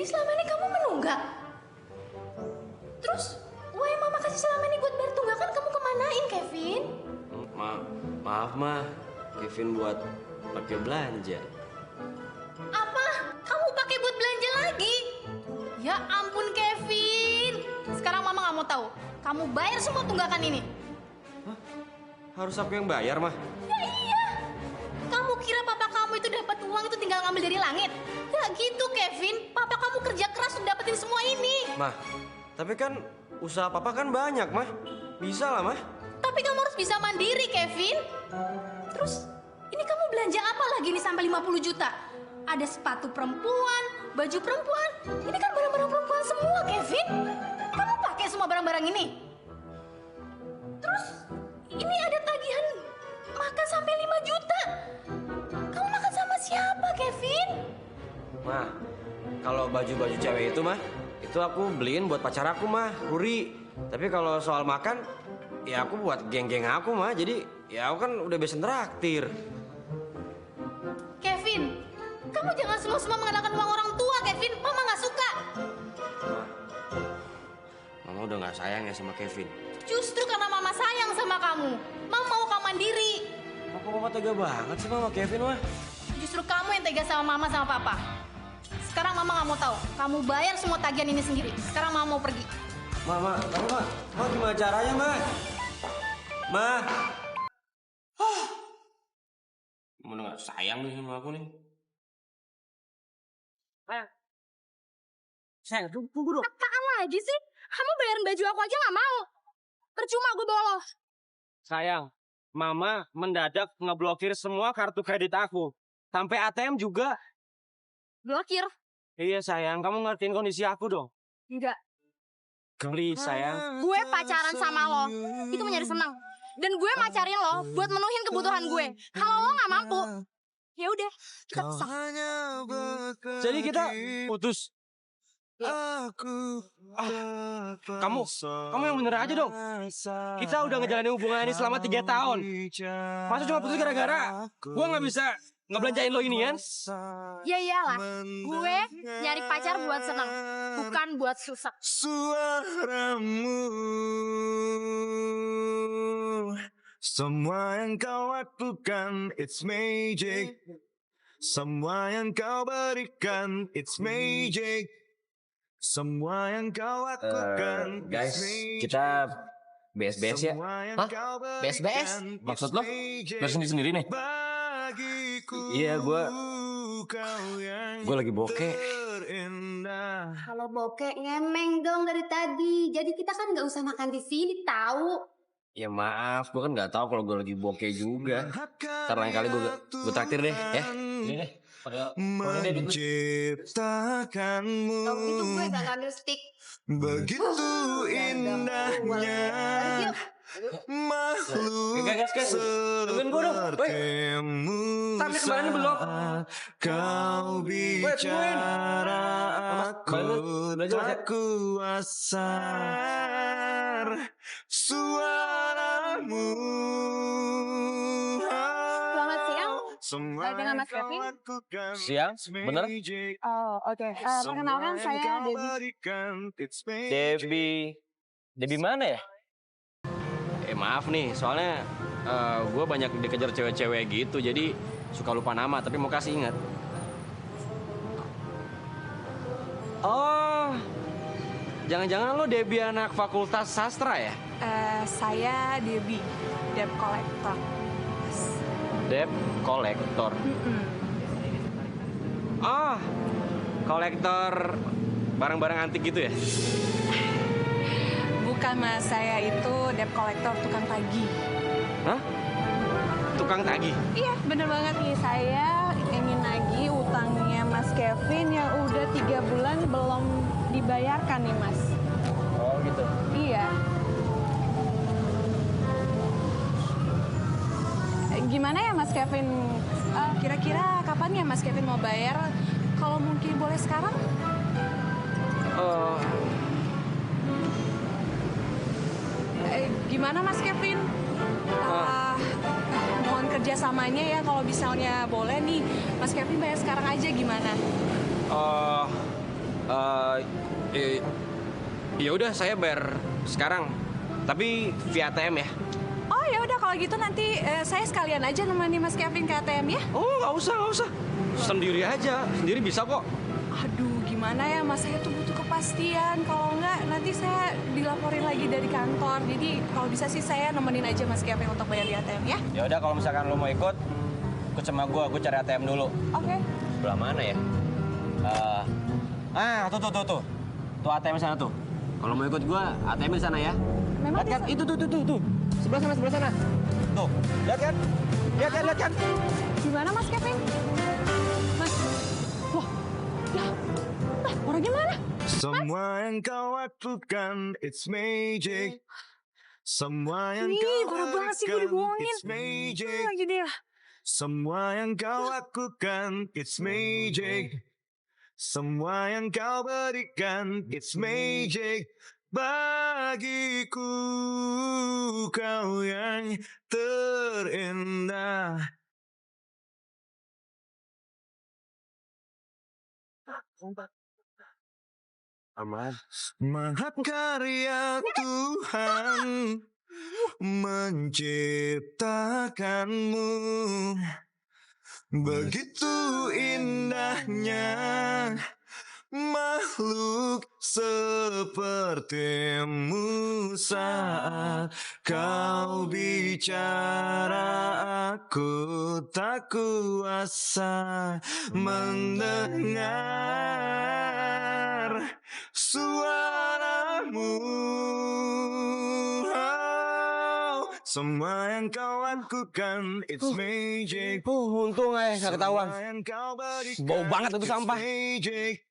Jadi selama ini kamu menunggak? Terus uang yang mama kasih selama ini buat bayar tunggakan kamu kemanain, Kevin? Maaf, Ma. Kevin buat pakai belanja. Apa? Kamu pakai buat belanja lagi? Ya ampun, Kevin. Sekarang mama nggak mau tahu. Kamu bayar semua tunggakan ini. Hah? Harus aku yang bayar, Ma? Ya iya. Kamu kira papa kamu itu dapat uang itu tinggal ngambil dari langit? Gak gitu, Kevin. Papa kamu kerja keras untuk dapetin semua ini. Ma, tapi kan usaha papa kan banyak, Ma. Bisa lah, Ma. Tapi kamu harus bisa mandiri, Kevin. Terus, ini kamu belanja apa lagi nih sampai 50 juta? Ada sepatu perempuan, baju perempuan. Ini kan barang-barang perempuan semua, Kevin. Kamu pakai semua barang-barang ini. Terus, ini ada tagihan makan sampai 5 juta. Kamu makan sama siapa, Kevin? Ma, kalau baju-baju cewek itu, Ma, itu aku beliin buat pacar aku, Ma, Ruri. Tapi kalau soal makan, ya aku buat geng-geng aku, Ma. Jadi, ya aku kan udah biasa traktir. Kevin, kamu jangan semua mengandalkan uang orang tua, Kevin. Mama nggak suka. Mama udah nggak sayang ya sama Kevin. Justru karena mama sayang sama kamu. Mama mau kamu mandiri. Kok Mama tega banget sih sama Kevin, Ma? Justru kamu yang tega sama mama sama papa. Sekarang mama nggak mau tahu. Kamu bayar semua tagihan ini sendiri. Sekarang mama mau pergi. Ma, gimana caranya, Ma? Ma. Mama udah nggak sayang nih sama aku nih. Sayang, tunggu dong. Apaan lagi sih? Kamu bayarin baju aku aja nggak mau. Percuma gue bolos. Sayang, Mama mendadak ngeblokir semua kartu kredit aku. Sampai ATM juga. Blokir? Iya sayang, kamu ngertiin kondisi aku dong. Enggak. Please sayang. Gue pacaran sama lo, itu menjadi senang. Dan gue macarin lo buat menuhin kebutuhan gue. Kalau lo nggak mampu, ya udah kita pisah. Jadi kita putus. Kamu yang bener aja dong. Kita udah ngejalanin hubungan ini selama 3 tahun. Masa cuma putus gara-gara gue nggak bisa ngebelanjain lo ini kan? Ya iyalah, gue nyari pacar buat senang, bukan buat susah. Suaramu, semua yang kau lakukan, it's magic. Semua yang kau berikan, it's magic. Semua yang kau lakukan, Guys, it's magic. kita BS-BS ya? Hah? BS-BS? Maksud lo? Lo sendiri nih? Iya, gue lagi bokeh. Kalau bokeh ngemeng dong dari tadi. Jadi kita kan nggak usah makan di sini, tahu? Ya maaf, gue kan nggak tahu kalau gue lagi bokeh juga. Karena kali gue traktir deh, ya. Ini deh. Menciptakanmu Kalau gitu gue gak ngambil stick. begitu indahnya makhluk Guys, tungguin gue dong. sepertimu Sampai kemarin belum. kau bicara aku tak kuasa suaramu. Selamat siang. Semua Dengan Mas yang kau Kevin? lakukan, Siang, it's bener? magic. Oh oke. Perkenalkan saya Debbie. Debbie mana ya? Maaf nih, soalnya gue banyak dikejar cewek-cewek gitu, jadi suka lupa nama, tapi mau kasih ingat. Oh, jangan-jangan lo Debbie anak Fakultas Sastra ya? Saya Debbie, debt collector. Debt kolektor. Ah, kolektor barang-barang antik gitu ya? Bukan mas, saya itu debt collector, tukang tagih. Hah? Tukang tagih? Iya, bener banget nih. Saya ingin nagih utangnya Mas Kevin yang udah 3 bulan belum dibayarkan nih mas. Oh gitu. Iya. Gimana ya Mas Kevin? Kira-kira kapan ya Mas Kevin mau bayar? Kalau mungkin boleh sekarang? Gimana Mas Kevin? Mohon kerjasamanya ya, kalau misalnya boleh nih Mas Kevin bayar sekarang aja gimana? Ya udah saya bayar sekarang, tapi via ATM ya. Oh ya udah kalau gitu nanti saya sekalian aja nemenin Mas Kevin ke ATM ya. Oh nggak usah. Sendiri aja, sendiri bisa kok. Aduh gimana ya Mas, saya tuh butuh kepastian. Kalau enggak nanti saya dilaporin lagi dari kantor. Jadi kalau bisa sih saya nemenin aja Mas Kevin untuk bayar di ATM ya. Ya udah kalau misalkan lo mau ikut sama gue cari ATM dulu. Oke. Sebelah mana ya? Tuh. Tuh ATM sana tuh. Kalau mau ikut gue, ATM di sana ya. Memang Lihat kan? Itu tuh. Sebelah sana. Tuh, lihat kan? Lihat kan? Gimana Mas Kevin? Mas, wah, lah orangnya mana? Semua yang kau lakukan, it's magic. Semua yang Ih, kau parah banget sih gue dibohongin. it's magic. Lagi dia. Semua yang kau lakukan, it's magic. Semua yang kau berikan, it's magic. Bagiku kau yang terindah. Aman. Mahakarya Tuhan menciptakanmu, begitu indahnya makhluk sepertimu. Saat kau bicara aku tak kuasa mendengar suaramu. Semua yang kau lakukan, it's magic. Untung nggak ketahuan. Semua yang kau berikan, Bau banget itu it's sampah. magic.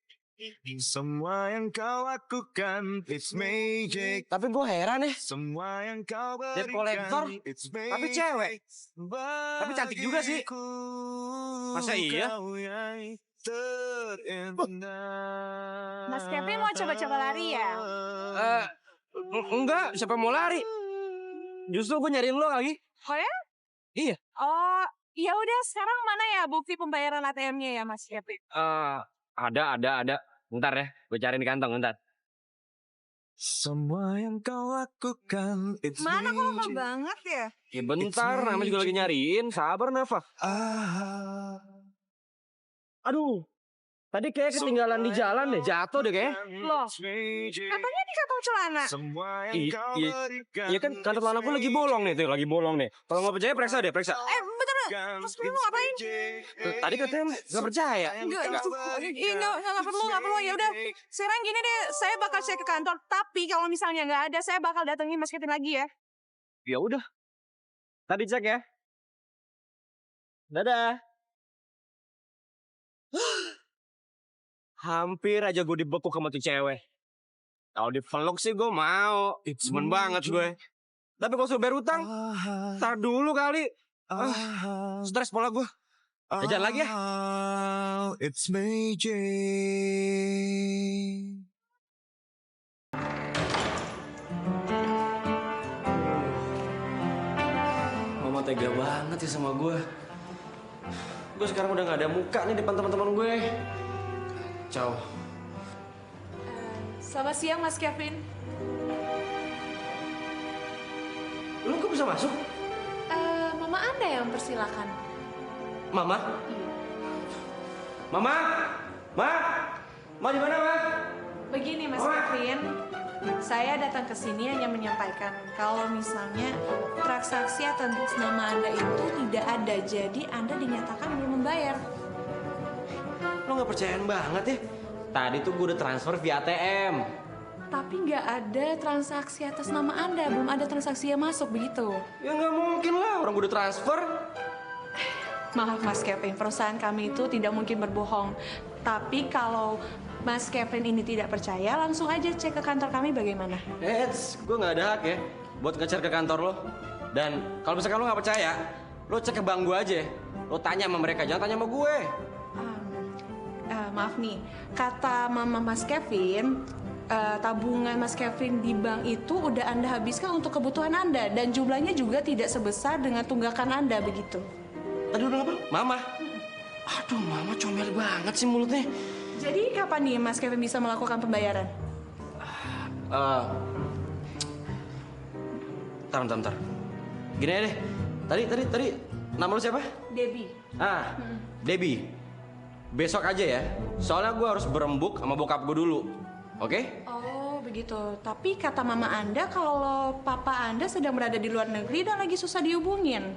Semua yang kau lakukan, it's magic. Tapi gue heran ya. Semua yang kau Debt berikan, collector, it's tapi magic. cewek. Tapi cantik juga sih. Bagiku Masa iya? kau yang terindah. Mas Kevin mau coba-coba lari ya? Enggak, siapa mau lari? Justru gue nyariin lo lagi. Oh ya? Iya. Oh, ya udah sekarang mana ya bukti pembayaran ATM-nya ya Mas Kevin? Ada. Bentar ya, gue cariin di kantong, bentar. Semua yang kau lakukan, it's Mana kok lama magic. banget ya? Ya bentar, namanya juga lagi nyariin. Sabar, Nafa. Aduh, tadi kayak ketinggalan di jalan deh, jatuh deh kayaknya. Loh, katanya di kantong celana. Semua yang kau Iya, berikan, iya kan kantong celana gue lagi bolong nih, tuh lagi bolong nih. Kalau nggak percaya, periksa deh, periksa. Bentar. Mas Kevin mau ngapain? Tadi katanya nggak percaya. Enggak perlu. Ya udah, sekarang gini deh, saya bakal cek ke kantor. Tapi kalau misalnya nggak ada, saya bakal datengin Mas Kevin lagi ya. Ya udah, tadi cek ya. Dadah. Hampir aja gue dibekuk sama tuh cewek. Kalau dipeluk sih gue mau. Demen banget gue. Tapi kalau suruh bayar utang, tar dulu kali. Stres pola gue. Jajan lagi ya. It's magic. Mama tega banget ya sama gue. Gue sekarang udah gak ada muka nih depan teman-teman gue. Ciao. Selamat siang Mas Kevin. Lu kok bisa masuk? Mama Anda yang persilakan. Mama? Mama? Ma di mana, Ma? Begini Mas Mama. Kevin, saya datang ke sini hanya menyampaikan kalau misalnya transaksi atas nama Anda itu tidak ada, jadi Anda dinyatakan belum membayar. Lo gak percayaan banget ya? Tadi tuh gue udah transfer via ATM. Tapi nggak ada transaksi atas nama Anda, belum ada transaksi yang masuk begitu. Ya nggak mungkin lah, orang gue udah transfer. Maaf Mas Kevin, perusahaan kami itu tidak mungkin berbohong. Tapi kalau Mas Kevin ini tidak percaya, langsung aja cek ke kantor kami bagaimana. Gue nggak ada hak ya buat ngecer ke kantor lo. Dan kalau misalkan lo nggak percaya, lo cek ke bank gue aja. Lo tanya sama mereka, jangan tanya sama gue. Maaf nih, kata mama Mas Kevin, tabungan Mas Kevin di bank itu udah Anda habiskan untuk kebutuhan Anda. Dan jumlahnya juga tidak sebesar dengan tunggakan Anda, begitu. Aduh, apa? Mama. Aduh, Mama comel banget sih mulutnya. Jadi kapan nih Mas Kevin bisa melakukan pembayaran? Bentar. Gini aja deh. Tadi nama lu siapa? Debbie. Debbie. Besok aja ya. Soalnya gue harus berembuk sama bokap gue dulu. Oke? Oh begitu. Tapi kata mama Anda kalau papa Anda sedang berada di luar negeri dan lagi susah dihubungin.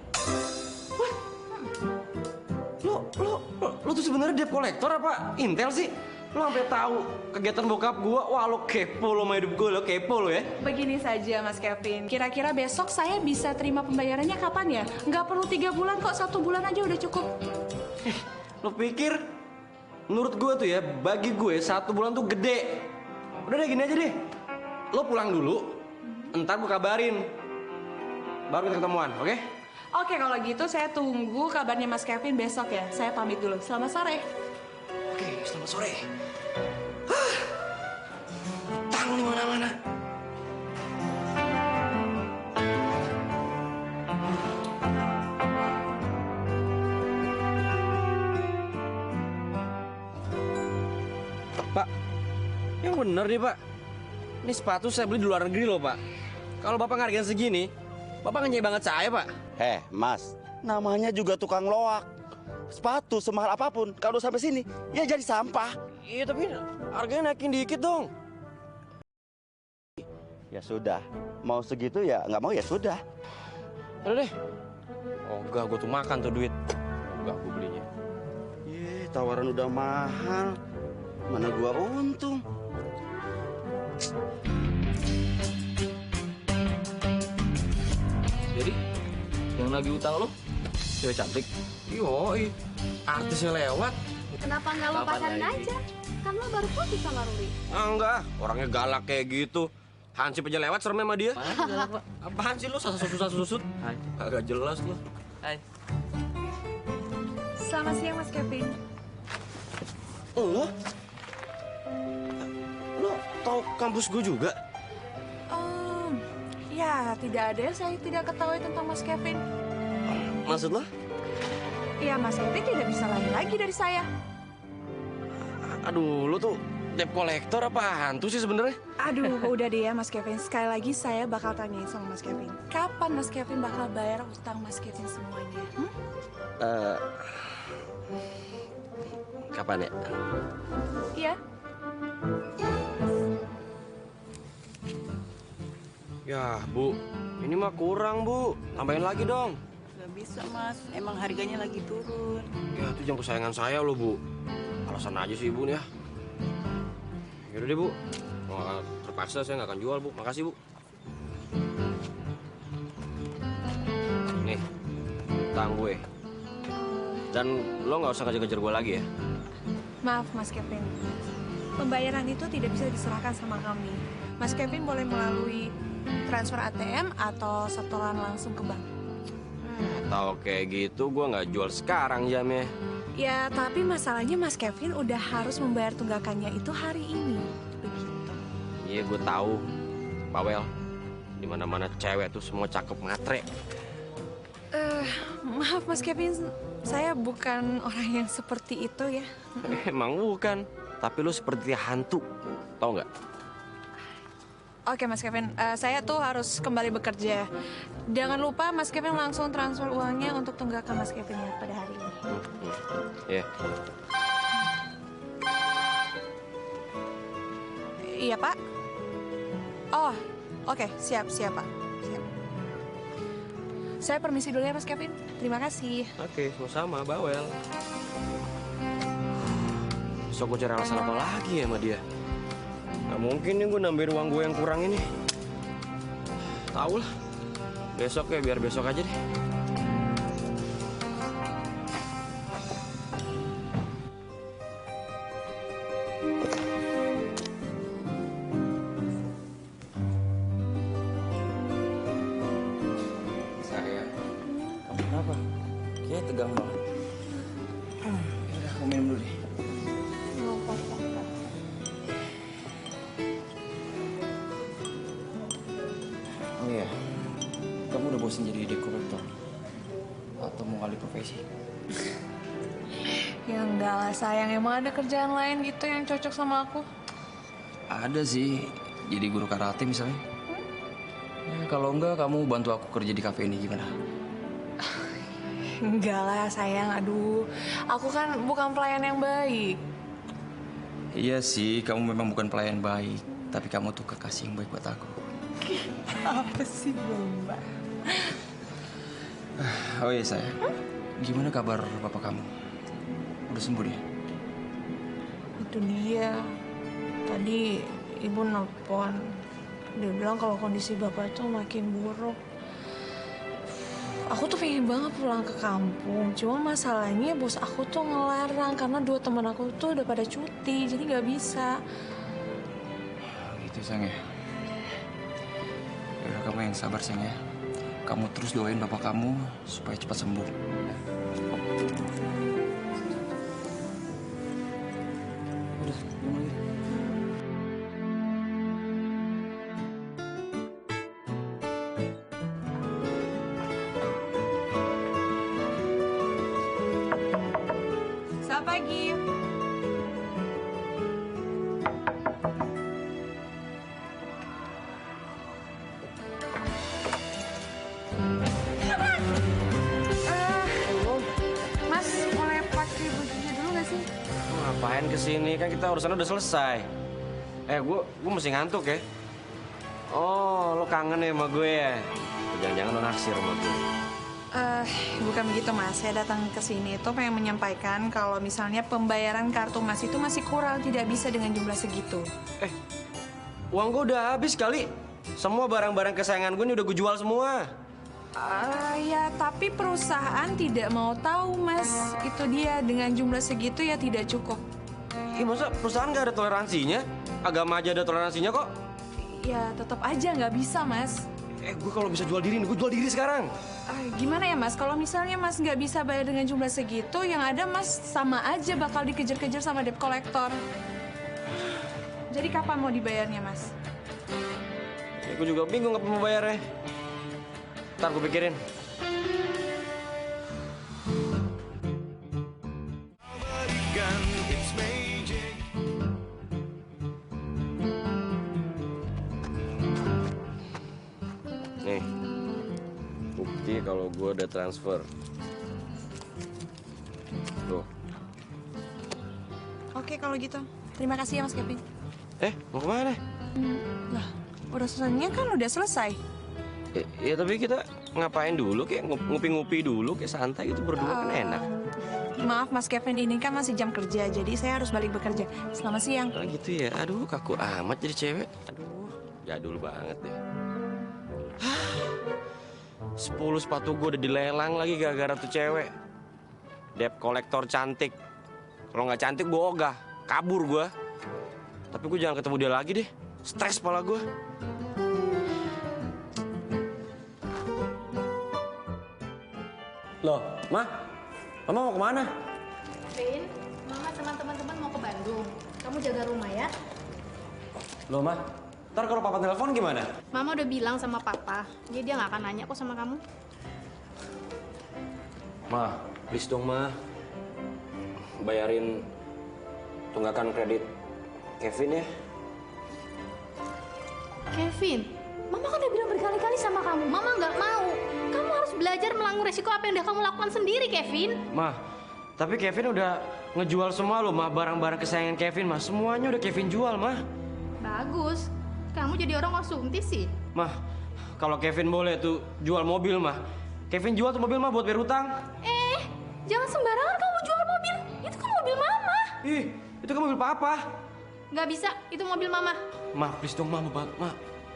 Lu tuh sebenarnya debt collector apa intel sih? Lu sampai tahu kegiatan bokap gua. Wah, lu kepo lu sama hidup gua, lu kepo lu ya. Begini saja Mas Kevin, kira-kira besok saya bisa terima pembayarannya kapan ya? Nggak perlu 3 bulan kok, 1 bulan aja udah cukup. Lu pikir menurut gua tuh ya, bagi gue 1 bulan tuh gede. Udah deh gini aja deh. Lu pulang dulu, entar gua kabarin. Baru kita ketemuan, oke? Oke, kalau gitu saya tunggu kabarnya Mas Kevin besok ya. Saya pamit dulu. Selamat sore. Oke, selamat sore. Utang di mana-mana. Pak, yang bener nih Pak. Ini sepatu saya beli di luar negeri loh Pak. Kalau Bapak ngargain segini, Bapak ngenyek banget saya Pak. Mas, namanya juga tukang loak. Sepatu semahal apapun, kalau sampai sini, ya jadi sampah. Iya tapi harganya naikin dikit dong. Ya sudah, mau segitu ya nggak mau ya sudah. Udah deh. Oh enggak, gue tuh makan tuh duit. Enggak, gue belinya. Tawaran udah mahal, mana gua untung. Jadi, yang lagi utang lo, cewek cantik. Yoi, artisnya lewat. Kenapa nggak lo pacarin aja? Kan lo baru putus sama Ruri. Enggak, orangnya galak kayak gitu. Hansip aja lewat serem sama dia. Apaan sih lu susah-susut? Agak jelas lu. Hai. Selamat siang Mas Kevin. Lu tahu kampus gue juga? Ya tidak ada, saya tidak ketahui tentang Mas Kevin. Maksud lo? Ya Mas Kevin tidak bisa lagi dari saya. Aduh, lu tuh debt collector apa hantu sih sebenarnya? Aduh, udah deh ya Mas Kevin. Sekali lagi saya bakal tanyain sama Mas Kevin. Kapan Mas Kevin bakal bayar utang Mas Kevin semuanya? Kapan ya? Iya. Ya, Bu. Ini mah kurang, Bu. Tambahin lagi dong. Gak bisa, Mas. Emang harganya lagi turun. Ya, itu jam kesayangan saya loh, Bu. Alasan aja sih, Bu, nih ya. Yaudah deh, Bu. Kalau terpaksa saya nggak akan jual, Bu. Makasih, Bu. Nih, utang gue. Dan lo nggak usah kejar-kejar gue lagi ya. Maaf Mas Kevin. Pembayaran itu tidak bisa diserahkan sama kami. Mas Kevin boleh melalui transfer ATM atau setoran langsung ke bank. Tahu kayak gitu, gue nggak jual sekarang jamnya. Ya, tapi masalahnya Mas Kevin udah harus membayar tunggakannya itu hari ini. Begitu. Iya, gue tahu, Pawel. Di mana-mana cewek tuh semua cakep ngatre. Maaf Mas Kevin, saya bukan orang yang seperti itu ya. Emang bukan, tapi lu seperti hantu, tau nggak? Oke Mas Kevin, saya tuh harus kembali bekerja. Jangan lupa Mas Kevin langsung transfer uangnya untuk tunggakan Mas Kevin ya pada hari ini. Iya. Iya Pak. Oh, oke, siap Pak. Siap. Saya permisi dulu ya Mas Kevin. Terima kasih. Oke, sama-sama, Bawel. Besok gue cari alasan apa lagi ya sama dia? Gak mungkin nih gue nambahin uang gue yang kurang ini. Tahu lah. Besok ya, biar besok aja deh. Sayang, kamu kenapa? Kayaknya tegang banget. Yaudah, aku minum dulu deh. Oh iya, kamu udah bosan jadi debt collector? Atau mau alih profesi? Ya enggak lah sayang, emang ada kerjaan lain gitu yang cocok sama aku? Ada sih, jadi guru karate misalnya. Ya, kalau enggak, kamu bantu aku kerja di kafe ini gimana? Enggak lah sayang, aduh. Aku kan bukan pelayan yang baik. Iya sih, kamu memang bukan pelayan baik. Tapi kamu tuh kekasih yang baik buat aku. Apa sih, Mbak? Oh iya sayang, gimana kabar bapak kamu? Udah sembuh dia? Itu dia. Tadi ibu nelpon. Dia bilang kalau kondisi bapak itu makin buruk. Aku tuh pengen banget pulang ke kampung. Cuma masalahnya bos aku tuh ngelarang karena 2 teman aku tuh udah pada cuti. Jadi nggak bisa. Gitu sayang ya. Yaudah, kamu yang sabar sayang ya. Kamu terus doain bapak kamu supaya cepat sembuh. Udah, minum lagi. Selamat pagi. Mas, boleh pakai bajunya dulu nggak sih? Lu ngapain kesini? Kan kita urusannya udah selesai. Gue mesti ngantuk ya. Oh, lo kangen ya sama gue ya? Jangan-jangan lo naksir sama gue. Bukan begitu Mas, saya datang ke sini itu pengen menyampaikan kalau misalnya pembayaran kartu Mas itu masih kurang, tidak bisa dengan jumlah segitu. Uang gue udah habis kali. Semua barang-barang kesayangan gue ini udah gue jual semua. Ya tapi perusahaan tidak mau tahu Mas, itu dia dengan jumlah segitu ya tidak cukup. Ih, masa perusahaan gak ada toleransinya? Agama aja ada toleransinya kok. Ya tetap aja nggak bisa Mas. Gue kalau bisa jual diri, gue jual diri sekarang. Gimana ya Mas, kalau misalnya Mas nggak bisa bayar dengan jumlah segitu, yang ada Mas sama aja bakal dikejar-kejar sama debt collector. Jadi kapan mau dibayarnya Mas? Ya, gue juga bingung apa mau bayarnya. Ntar gue pikirin. Nih, bukti kalau gue udah transfer. Tuh. Oke kalau gitu, terima kasih ya Mas Kevin. Mau kemana? Lah, urusannya kan udah selesai. Ya tapi kita ngapain dulu? Kayak ngupi-ngupi dulu, kayak santai gitu berdua kan enak. Maaf Mas Kevin, ini kan masih jam kerja, jadi saya harus balik bekerja. Selamat siang. Oh gitu ya, aduh kaku amat jadi cewek. Aduh, jadul banget deh. 10 sepatu gue udah dilelang lagi gara-gara tuh cewek. Debt kolektor cantik. Kalau nggak cantik gue ogah, kabur gue. Tapi gue jangan ketemu dia lagi deh. Stres kepala gue. Loh, Mama mau kemana? Vin, Mama sama teman-teman mau ke Bandung. Kamu jaga rumah ya. Loh, ntar kalau papa telepon gimana? Mama udah bilang sama Papa, jadi dia nggak akan nanya kok sama kamu. Please dong, bayarin tunggakan kredit Kevin ya. Kevin, Mama kan udah bilang berkali-kali sama kamu, Mama nggak mau. Kamu harus belajar melanggung resiko apa yang udah kamu lakukan sendiri, Kevin. Tapi Kevin udah ngejual semua loh, barang-barang kesayangan Kevin, Semuanya udah Kevin jual, Bagus. Kamu jadi orang konsumtif sih. Kalau Kevin boleh tuh jual mobil, Kevin jual tuh mobil, buat bayar utang. Jangan sembarangan kamu jual mobil. Itu kan mobil Mama. Ih, itu kan mobil papa. Nggak bisa, itu mobil Mama. Please dong,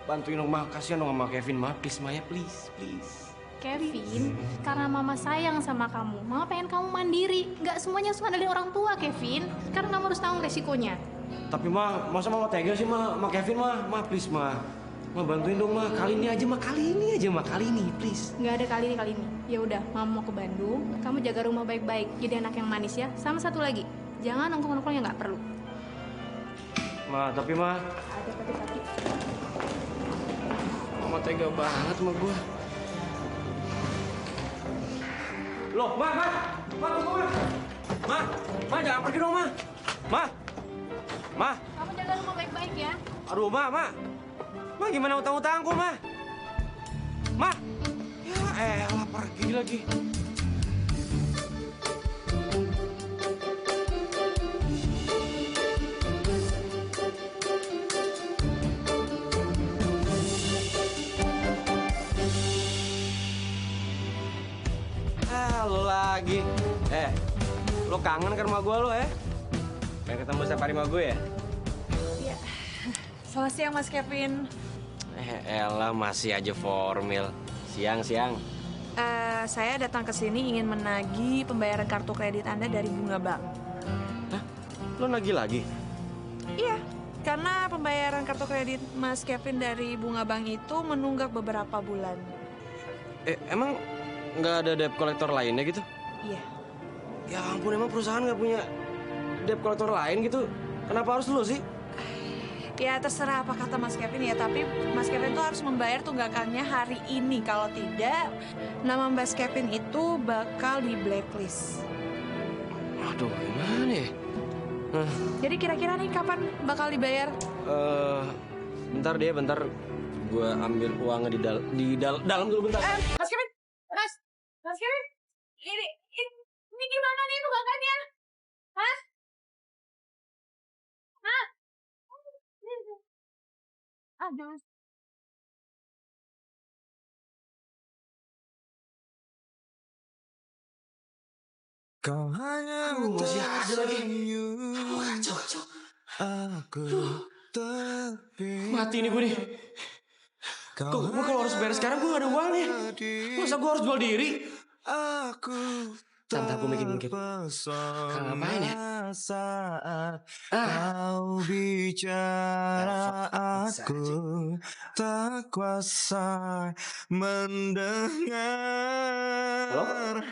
bantuin dong, kasihan dong sama Kevin, please, Maya, please. Kevin, karena Mama sayang sama kamu, Mama pengen kamu mandiri. Nggak semuanya harus ngandelin orang tua, Kevin. Sekarang kamu harus tanggung resikonya. Tapi masa Mama tega sih, sama Kevin, please, bantuin dong, kali ini aja, kali ini, please. Nggak ada kali ini. Ya udah, Mama mau ke Bandung. Kamu jaga rumah baik-baik, jadi anak yang manis ya. Sama satu lagi, jangan nongkrong-nongkrong yang nggak perlu. Tapi Ada kaki-kaki. Mama tega banget sama gue. Loh, tunggu, jangan pergi dong, Ma. Ma. Ma. Kamu jaga rumah baik-baik ya. Aduh, Ma. Ma, gimana utang-utangku, Ma? Ma. Ya elah, pergi lagi. Lo lagi. Lo kangen ke rumah gue lo ya? Pengen ketemu setiap hari sama gue ya? Iya. Selamat siang, Mas Kevin. Elah, masih aja formal. Siang. Saya datang ke sini ingin menagih pembayaran kartu kredit Anda dari Bunga Bank. Hah? Lo nagih lagi? Iya, karena pembayaran kartu kredit Mas Kevin dari Bunga Bank itu menunggak beberapa bulan. Emang nggak ada debt collector lainnya gitu? Iya. Ya ampun, emang perusahaan nggak punya debt collector lain gitu? Kenapa harus lo sih? Ya terserah apa kata Mas Kevin ya, tapi Mas Kevin tuh harus membayar tunggakannya hari ini. Kalau tidak, nama Mas Kevin itu bakal di blacklist. Aduh, gimana ya? Jadi kira-kira nih kapan bakal dibayar? Bentar. Gue ambil uangnya di dalam dulu bentar. Mas Kevin, Mas Kevin, ini gimana nih tunggakannya? Hah? Aduh. Kau hanya masih ada lagi. kacau. Aku Mati nih gue nih. Gue kalau harus beres sekarang gue gak ada uangnya. Masa gue harus jual diri? Tante, gue mikir. Kang ngapain ya? Kau bicara aku tak kuasa mendengar. Halo?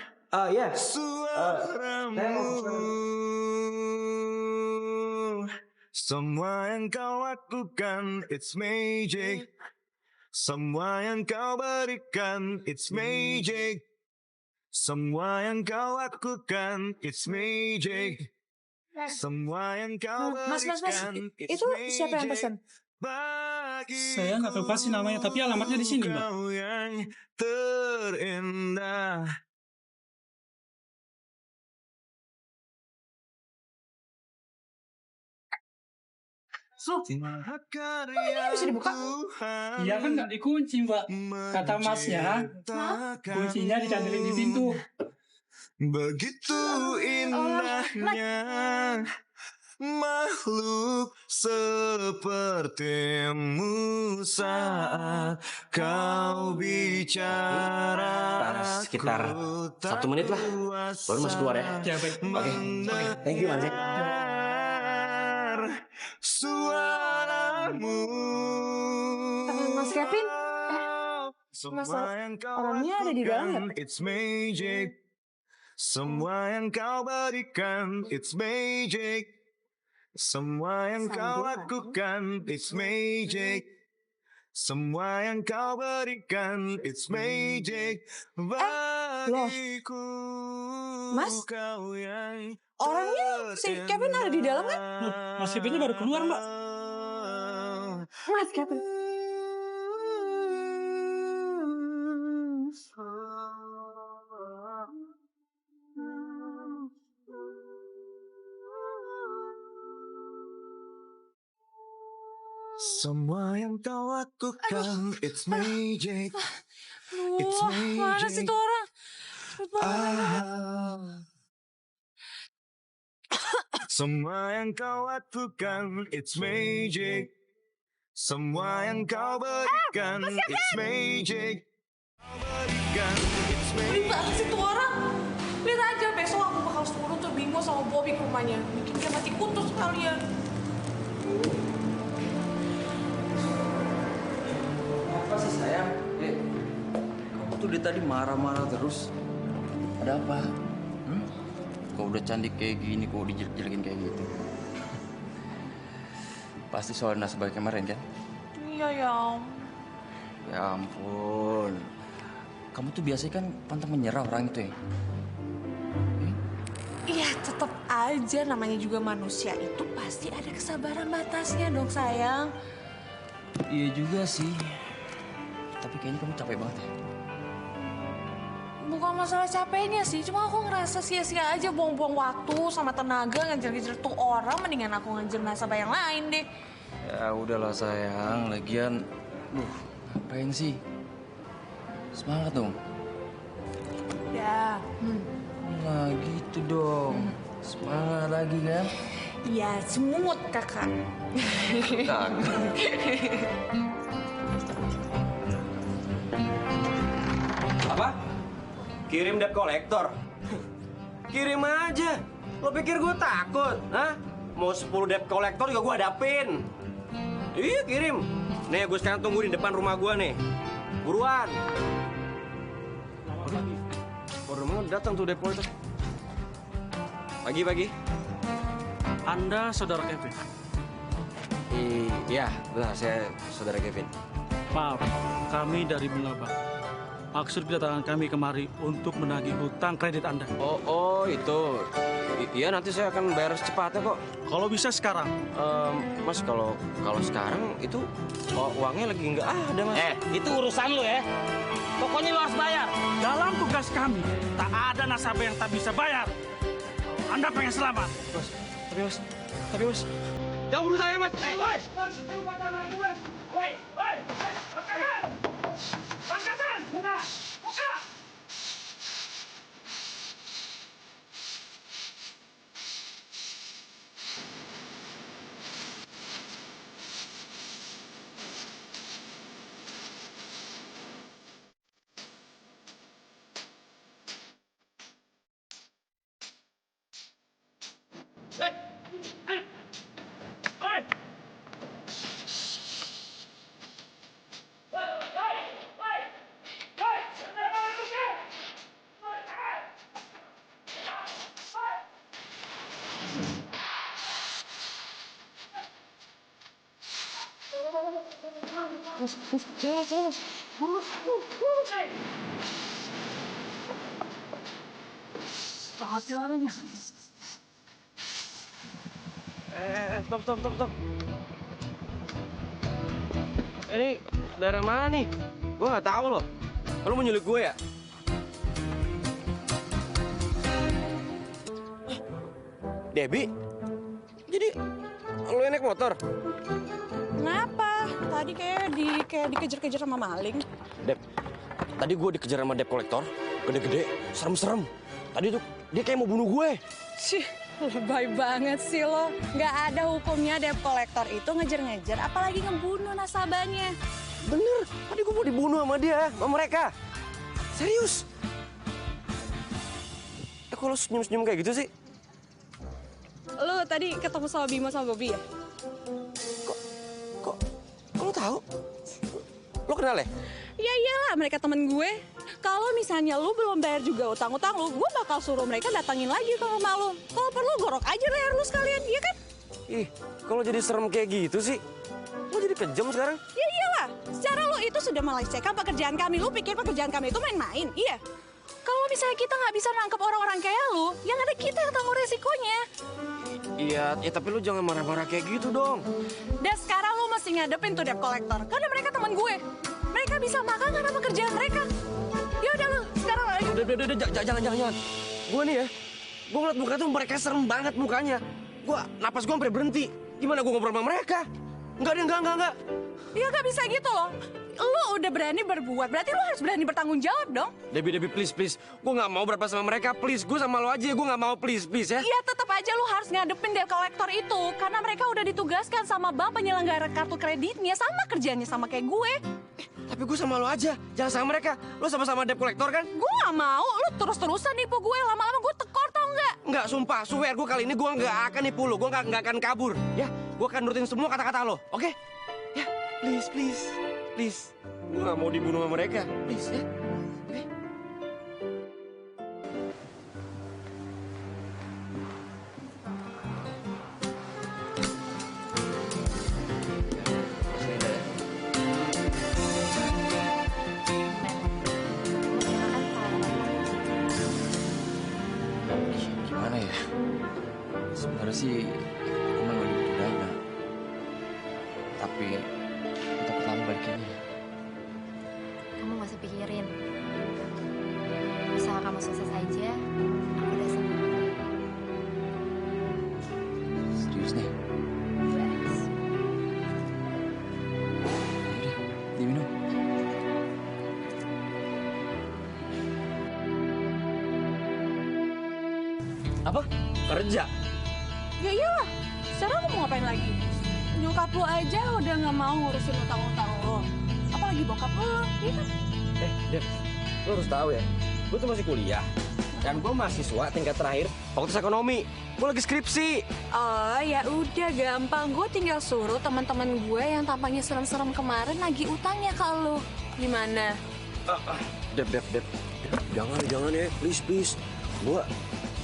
Iya. Suaramu. Semua yang kau lakukan, it's magic. Semua yang kau berikan, it's magic. Semua yang kau lakukan, it's magic. Semua yang kau Mas, berikan, it's itu siapa yang pesan? Saya nggak tahu pasti namanya, tapi alamatnya di sini, Mbak. Kau yang terindah. Ini bisa dibuka? Iya kan nggak dikunci, Mbak. Kata Masnya, kuncinya dicandelin di pintu. Begitu indahnya makhluk sepertimu saat kau bicara. Sekitar 1 menit lah. Baru masuk keluar ya. Ya, baik. Oke. Thank you, Manjek. Suaramu. Mas Kevin? Mas, orangnya ada di dalam nggak? It's magic. Semua yang kau berikan, it's magic. Semua yang kau lakukan, it's magic. Semua yang kau berikan, it's magic. Bagiku, Mas? kau yang Orangnya si Kevin ada di dalam kan? Mas Kevinnya baru keluar, Mbak. Mas Kevin. Semua yang kau lakukan, it's magic. It's magic. Mana sih tuh orang? Semua yang kau lakukan, it's magic. Semua yang kau berikan, it's magic. Beli banget sih tuh orang. Lihat aja besok aku bakal suruh tuh Bimo sama Bobby ke rumahnya. Bikin dia mati kutu sekalian. Apa sih sayang? Kamu tuh dari tadi marah-marah terus. Ada apa? Kau udah cantik kayak gini, kok dijelek-jelekin kayak gitu? Pasti soal nasibah kemarin kan? Iya ya. Ya ampun. Kamu tuh biasanya kan pantang menyerah orang itu ya? Iya, tetap aja namanya juga manusia itu pasti ada kesabaran batasnya dong, sayang. Iya juga sih. Tapi kayaknya kamu capek banget ya. Bukan masalah capeknya sih, cuma aku ngerasa sia-sia aja buang-buang waktu sama tenaga ngejar-ngejar tuh orang, mendingan aku ngejar nasabah yang lain deh. Ya udahlah sayang, lagian, ngapain sih? Semangat dong. Ya. Nah gitu dong, semangat lagi kan? Ya, semut kakak. Apa? Kirim debt collector? Kirim aja. Lo pikir gue takut? Hah? Mau 10 debt collector juga gue hadapin. Iya, kirim. Nih, gue sekarang tunggu di depan rumah gue nih. Buruan. Baru mau datang tuh debt collector. Pagi. Anda saudara Kevin? Iya, benar. Saya saudara Kevin. Maaf, kami dari Bunga Bank. Maksud kedatangan kami kemari untuk menagih hutang kredit Anda. Oh itu. Iya, nanti saya akan bayar secepatnya kok. Kalau bisa sekarang. Mas, kalau sekarang itu uangnya lagi nggak ada, Mas. Itu urusan lu ya. Pokoknya lu harus bayar. Dalam tugas kami, tak ada nasabah yang tak bisa bayar. Anda pengen selamat. Tapi mas. Jangan bunuh saya, Mas. Stop. Ini daerah mana nih? Gue nggak tahu loh. Lu mau nyulik gue ya? Debbie? Jadi lu yang naik motor? Kenapa? Tadi kayak dikejar-kejar sama maling. Deb, tadi gue dikejar sama debt collector, gede-gede, serem-serem. Tadi tuh dia kayak mau bunuh gue. Cih, lebay banget sih lo. Nggak ada hukumnya debt collector itu ngejar-ngejar, apalagi ngebunuh nasabahnya. Bener, tadi gue mau dibunuh sama dia, sama mereka. Serius. Kok lo senyum-senyum kayak gitu sih? Lo tadi ketemu sama Bimo sama Bobby ya? Kok lo tahu? Lo kenal ya? Ya iyalah, mereka temen gue. Kalau misalnya lu belum bayar juga utang-utang lu, gue bakal suruh mereka datangin lagi ke rumah lu. Kalau perlu gorok aja leher lu sekalian, iya kan? Ih, kalau jadi serem kayak gitu sih, lo jadi kejam sekarang? Ya iyalah, secara lu itu sudah melecehkan pekerjaan kami. Lu pikir pekerjaan kami itu main-main? Iya. Kalau misalnya kita nggak bisa nangkep orang-orang kayak lu, yang ada kita yang tanggung resikonya. Iya, ya tapi lu jangan marah-marah kayak gitu dong. Dan sekarang lu mesti ngadepin tuh debt collector, karena mereka teman gue. Mereka bisa makan karena pekerjaan mereka. Ya udah lu, sekarang ayo. Udah, jangan. Gue nih ya, gue ngeliat muka tuh mereka serem banget mukanya. Napas gue sampai berhenti. Gimana gue ngobrol sama mereka? Enggak. Ya nggak bisa gitu loh. Lu udah berani berbuat, berarti lu harus berani bertanggung jawab dong. Debbie, please. Gue nggak mau berapa sama mereka, please. Gue sama lo aja, gue nggak mau, please ya. Iya, tetap aja lu harus ngadepin debt collector itu. Karena mereka udah ditugaskan sama bank penyelenggara kartu kreditnya. Sama kerjanya sama kayak gue. Tapi gue sama lo aja, jangan sama mereka. Lo sama-sama debt collector kan? Gue nggak mau, lu terus-terusan nipu gue. Lama-lama gue tekor tau nggak? Nggak, sumpah, swear gue kali ini gue nggak akan nipu lo. Gue nggak akan kabur, ya. Gue akan nurutin semua kata-kata lo, oke? Ya, please. Gue nggak mau dibunuh sama mereka, please ya. Oke? Gimana ya? Sebenarnya sih aku memang lagi butuh dana. Tapi aku takut lama balikinnya. Kamu gak usah pikirin. Usaha kamu sukses aja, aku udah senang. Serius nih? Yes. Yaudah, diminum. Apa? Kerja? Ya iyalah, sekarang aku mau ngapain lagi? Nyokap lu aja udah nggak mau ngurusin utang-utang lo. Apalagi bokap lo, iya kan? Dev, lo harus tahu ya, gue tuh masih kuliah. Dan gue mahasiswa tingkat terakhir fakultas ekonomi. Gue lagi skripsi. Oh ya udah gampang, gue tinggal suruh teman-teman gue yang tampaknya serem-serem kemarin lagi utangnya ke lo. Gimana? Dev, jangan ya, please. Gue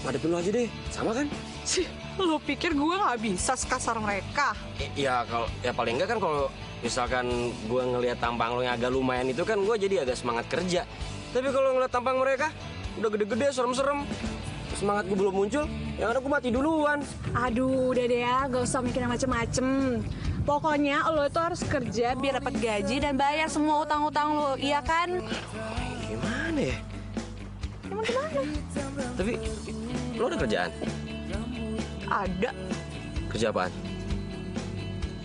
ngadepin lo aja deh, sama kan? Sih, lo pikir gue nggak bisa sekasar mereka? Ya kalau ya paling enggak kan kalau misalkan gue ngelihat tampang lo yang agak lumayan itu kan gue jadi agak semangat kerja. Tapi kalau ngeliat tampang mereka udah gede-gede, serem-serem, semangat gue belum muncul, yang ada gue mati duluan. Aduh, udah deh ya, gak usah mikir macem-macem. Pokoknya lo itu harus kerja biar dapat gaji dan bayar semua utang-utang lo, iya kan? Gimana ya? Emang gimana? Tapi lo ada kerjaan? Ada. Kerja apaan?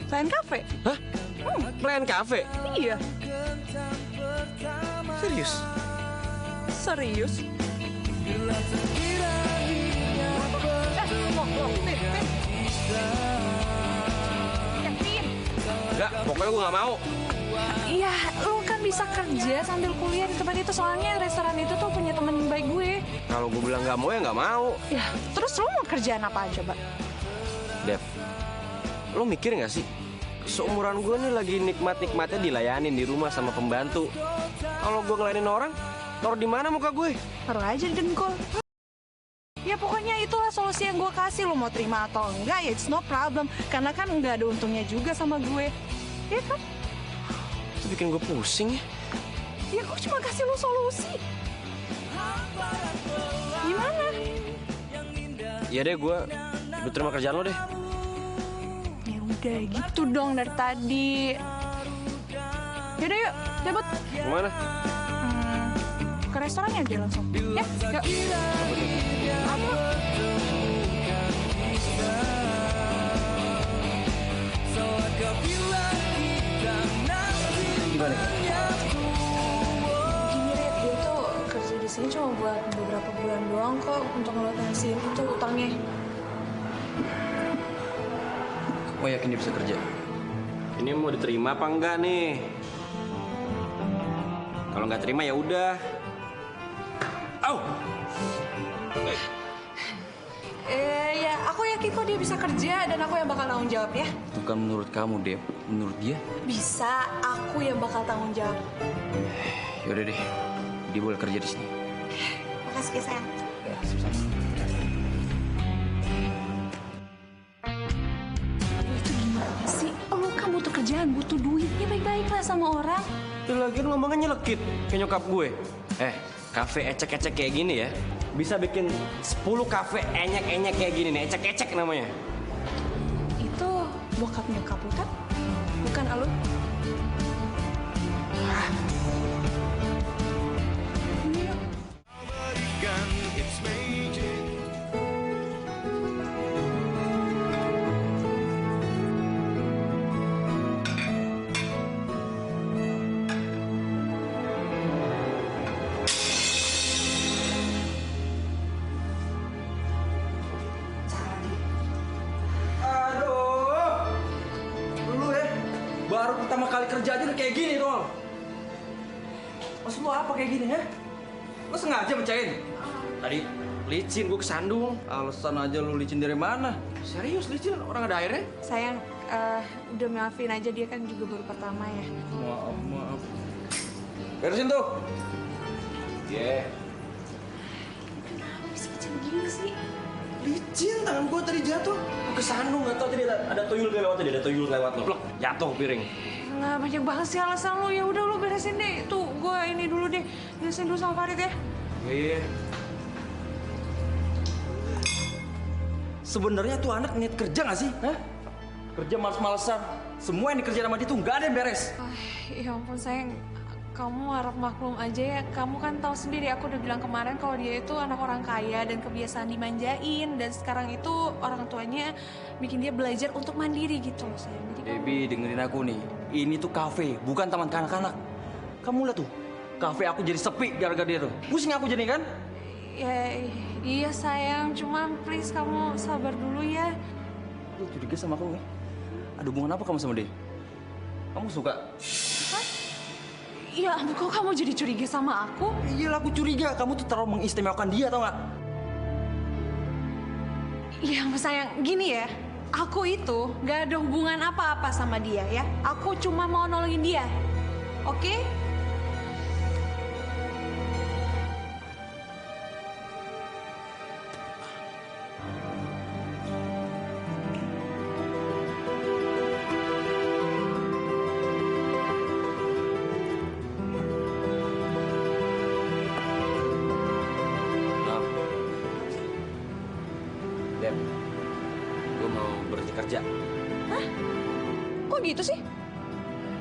Pelayan kafe. Hah? Pelayan kafe? Iya. Serius? Serius? Enggak, pokoknya gue gak mau. Iya, lo kan bisa kerja sambil kuliah di tempat itu. Soalnya restoran itu tuh punya temen baik gue. Kalau gue bilang gak mau ya gak mau. Ya, terus lo mau kerjaan apa coba? Dev, lo mikir gak sih? Seumuran gue nih lagi nikmat-nikmatnya dilayanin di rumah sama pembantu. Kalau gue ngelayanin orang, taruh di mana muka gue? Taruh aja di dengkul. Ya pokoknya itulah solusi yang gue kasih. Lo mau terima atau enggak ya it's no problem. Karena kan nggak ada untungnya juga sama gue. Ya kan? Itu bikin gue pusing ya. Ya gue cuma kasih lo solusi. Gimana? Iya deh, gue terima kerjaan lo deh. Ya udah gitu dong dari tadi. Yaudah yuk, cabut. Kemana? Ke restorannya aja langsung. Ya, yuk. Gimana? Gini Red, gue tuh kerja di sini cuma buat beberapa bulan doang kok untuk ngelunasin itu utangnya. Oh yakin dia bisa kerja? Ini mau diterima apa enggak nih? Kalau nggak terima ya udah. Au! Ya aku yakin kok dia bisa kerja dan aku yang bakal tanggung jawab ya. Itu kan menurut kamu, Dev. Menurut dia? Bisa, aku yang bakal tanggung jawab. Yaudah deh, dia boleh kerja di sini. Makasih ya sayang. Ya, sama-sama. Lo itu gimana sih? Lo kan butuh kerjaan, butuh duit. Ya baik-baik lah sama orang. Lagi ngomongnya nyelekit kayak nyokap gue. Kafe ecek-ecek kayak gini ya, bisa bikin 10 kafe enyek-enyek kayak gini nih, ecek-ecek namanya. Itu bokap nyokap lo kan? Bukan lo? Baru pertama kali kerja aja udah kayak gini dong. Maksud lo apa kayak gini ya? Lo sengaja mecahin? Tadi licin, gue kesandung. Alasan aja lu licin dari mana? Serius licin, orang ada airnya? Sayang, udah maafin aja dia kan juga baru pertama ya. Maaf. Beresin tuh. Yeah. Kenapa bisa kecil begini sih? Licin, tangan gue tadi jatuh. Gue kesandung, gak tau tadi ada tuyul lewat tadi, ada tuyul lewat lo. Plok, jatuh piring. Lah banyak banget sih alasan lo. Ya udah lo beresin deh. Tuh gue ini dulu deh. Beresin dulu sama Farid ya. Iya. Sebenarnya tuh anak niat kerja nggak sih? Hah? Kerja males-malesan. Semua yang dikerjain sama dia tuh nggak ada yang beres. Ya ampun sayang, kamu harap maklum aja ya. Kamu kan tahu sendiri, aku udah bilang kemarin kalau dia itu anak orang kaya dan kebiasaan dimanjain. Dan sekarang itu orang tuanya bikin dia belajar untuk mandiri gitu loh sayang. Jadi Debbie, dengerin aku nih. Ini tuh kafe, bukan taman kanak-kanak. Kamu lihat tuh, kafe aku jadi sepi gara-gara dia tuh. Pusing aku jadi kan? ya iya sayang, cuma please kamu sabar dulu ya. Lu curiga sama aku nih? Ada hubungan apa kamu sama dia? Kamu suka? Ya ampun, kok kamu jadi curiga sama aku? Iya, aku curiga. Kamu tuh terlalu mengistimewakan dia, tau nggak? Iya sayang, gini ya. Aku itu gak ada hubungan apa-apa sama dia ya. Aku cuma mau nolongin dia. Oke? Dep, gue mau berhenti kerja. Hah? Kok gitu sih?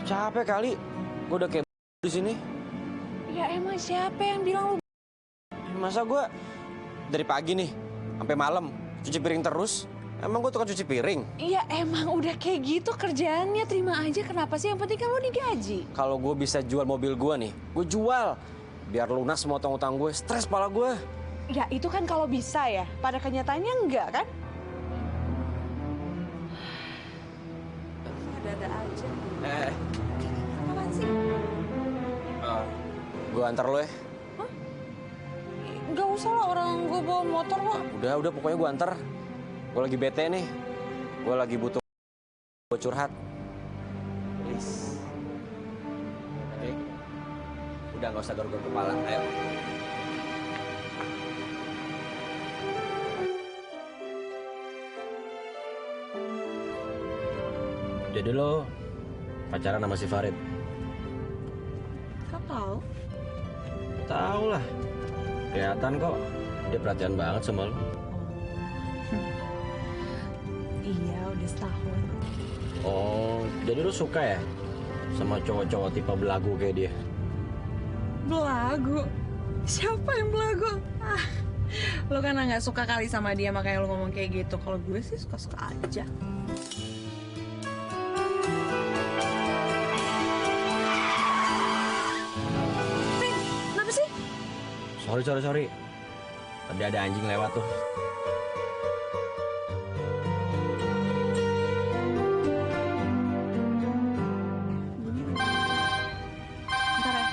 Capek kali, gue udah kayak di sini. Ya emang siapa yang bilang lu? Masa gue dari pagi nih sampai malam cuci piring terus? Emang gue tukang cuci piring? Iya emang udah kayak gitu kerjaannya, terima aja. Kenapa sih? Yang penting kan lu digaji. Kalau gue bisa jual mobil gue nih, gue jual. Biar lunas semua utang-utang gue, stres pala gue. Ya itu kan kalau bisa ya. Pada kenyataannya enggak kan? Ada-ada aja. Apaan sih? Gue antar lo ya. Gak usah lah, orang gue bawa motor kok. Udah, pokoknya gue antar. Gue lagi bete nih. Gue lagi butuh buat curhat. Please. Oke. Udah gak usah garuk-garuk kepala, ayo. Jadi lo pacaran sama si Farid? Kau tahu? Tahu lah. Kelihatan kok. Dia perhatian banget sama lo. Iya, udah setahun. Oh, jadi lo suka ya sama cowok-cowok tipe belagu kayak dia? Belagu? Siapa yang belagu? Lo kan nggak suka kali sama dia, makanya lo ngomong kayak gitu. Kalau gue sih suka-suka aja. Vin, kenapa sih? Sorry. Tadi ada anjing lewat tuh. Bentar ya.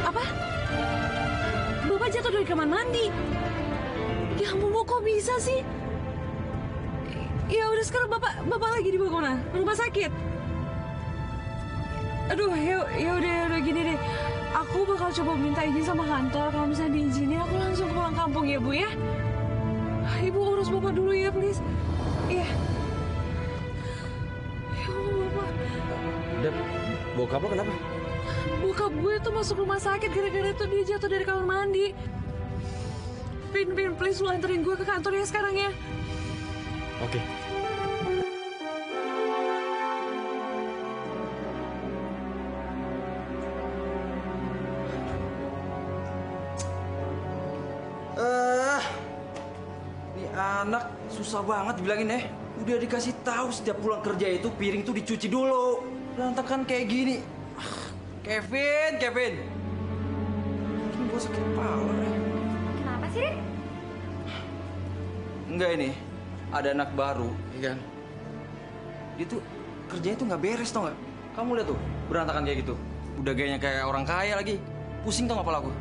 Apa? Bapak jatuh dari kamar mandi? Ya ampun, Bu, kok bisa sih? Ya udah, sekarang bapak lagi dibawa kemana? Rumah sakit? Aduh, ya udah gini deh. Aku bakal coba minta izin sama kantor. Kalau misalnya diizinin, aku langsung pulang kampung ya, Bu ya. Ibu urus bapak dulu ya, please. Iya. Ya Allah, Bapak. Dep, bokap lo kenapa? Bokap gue tuh masuk rumah sakit gara-gara itu dia jatuh dari kamar mandi. Pin, please lu anterin gue ke kantor ya sekarang ya. Oke. Ini anak susah banget bilangin ya. Udah dikasih tahu setiap pulang kerja itu piring tuh dicuci dulu. Berantakan kayak gini. Kevin. Bikin gue sakit kepala. Kenapa sih, Rin? Enggak ini. Ada anak baru, ya kan? Dia tuh kerjanya tuh nggak beres tau nggak? Kamu lihat tuh berantakan kayak gitu. Udah gayanya kayak orang kaya lagi. Pusing tau nggak kepala gue?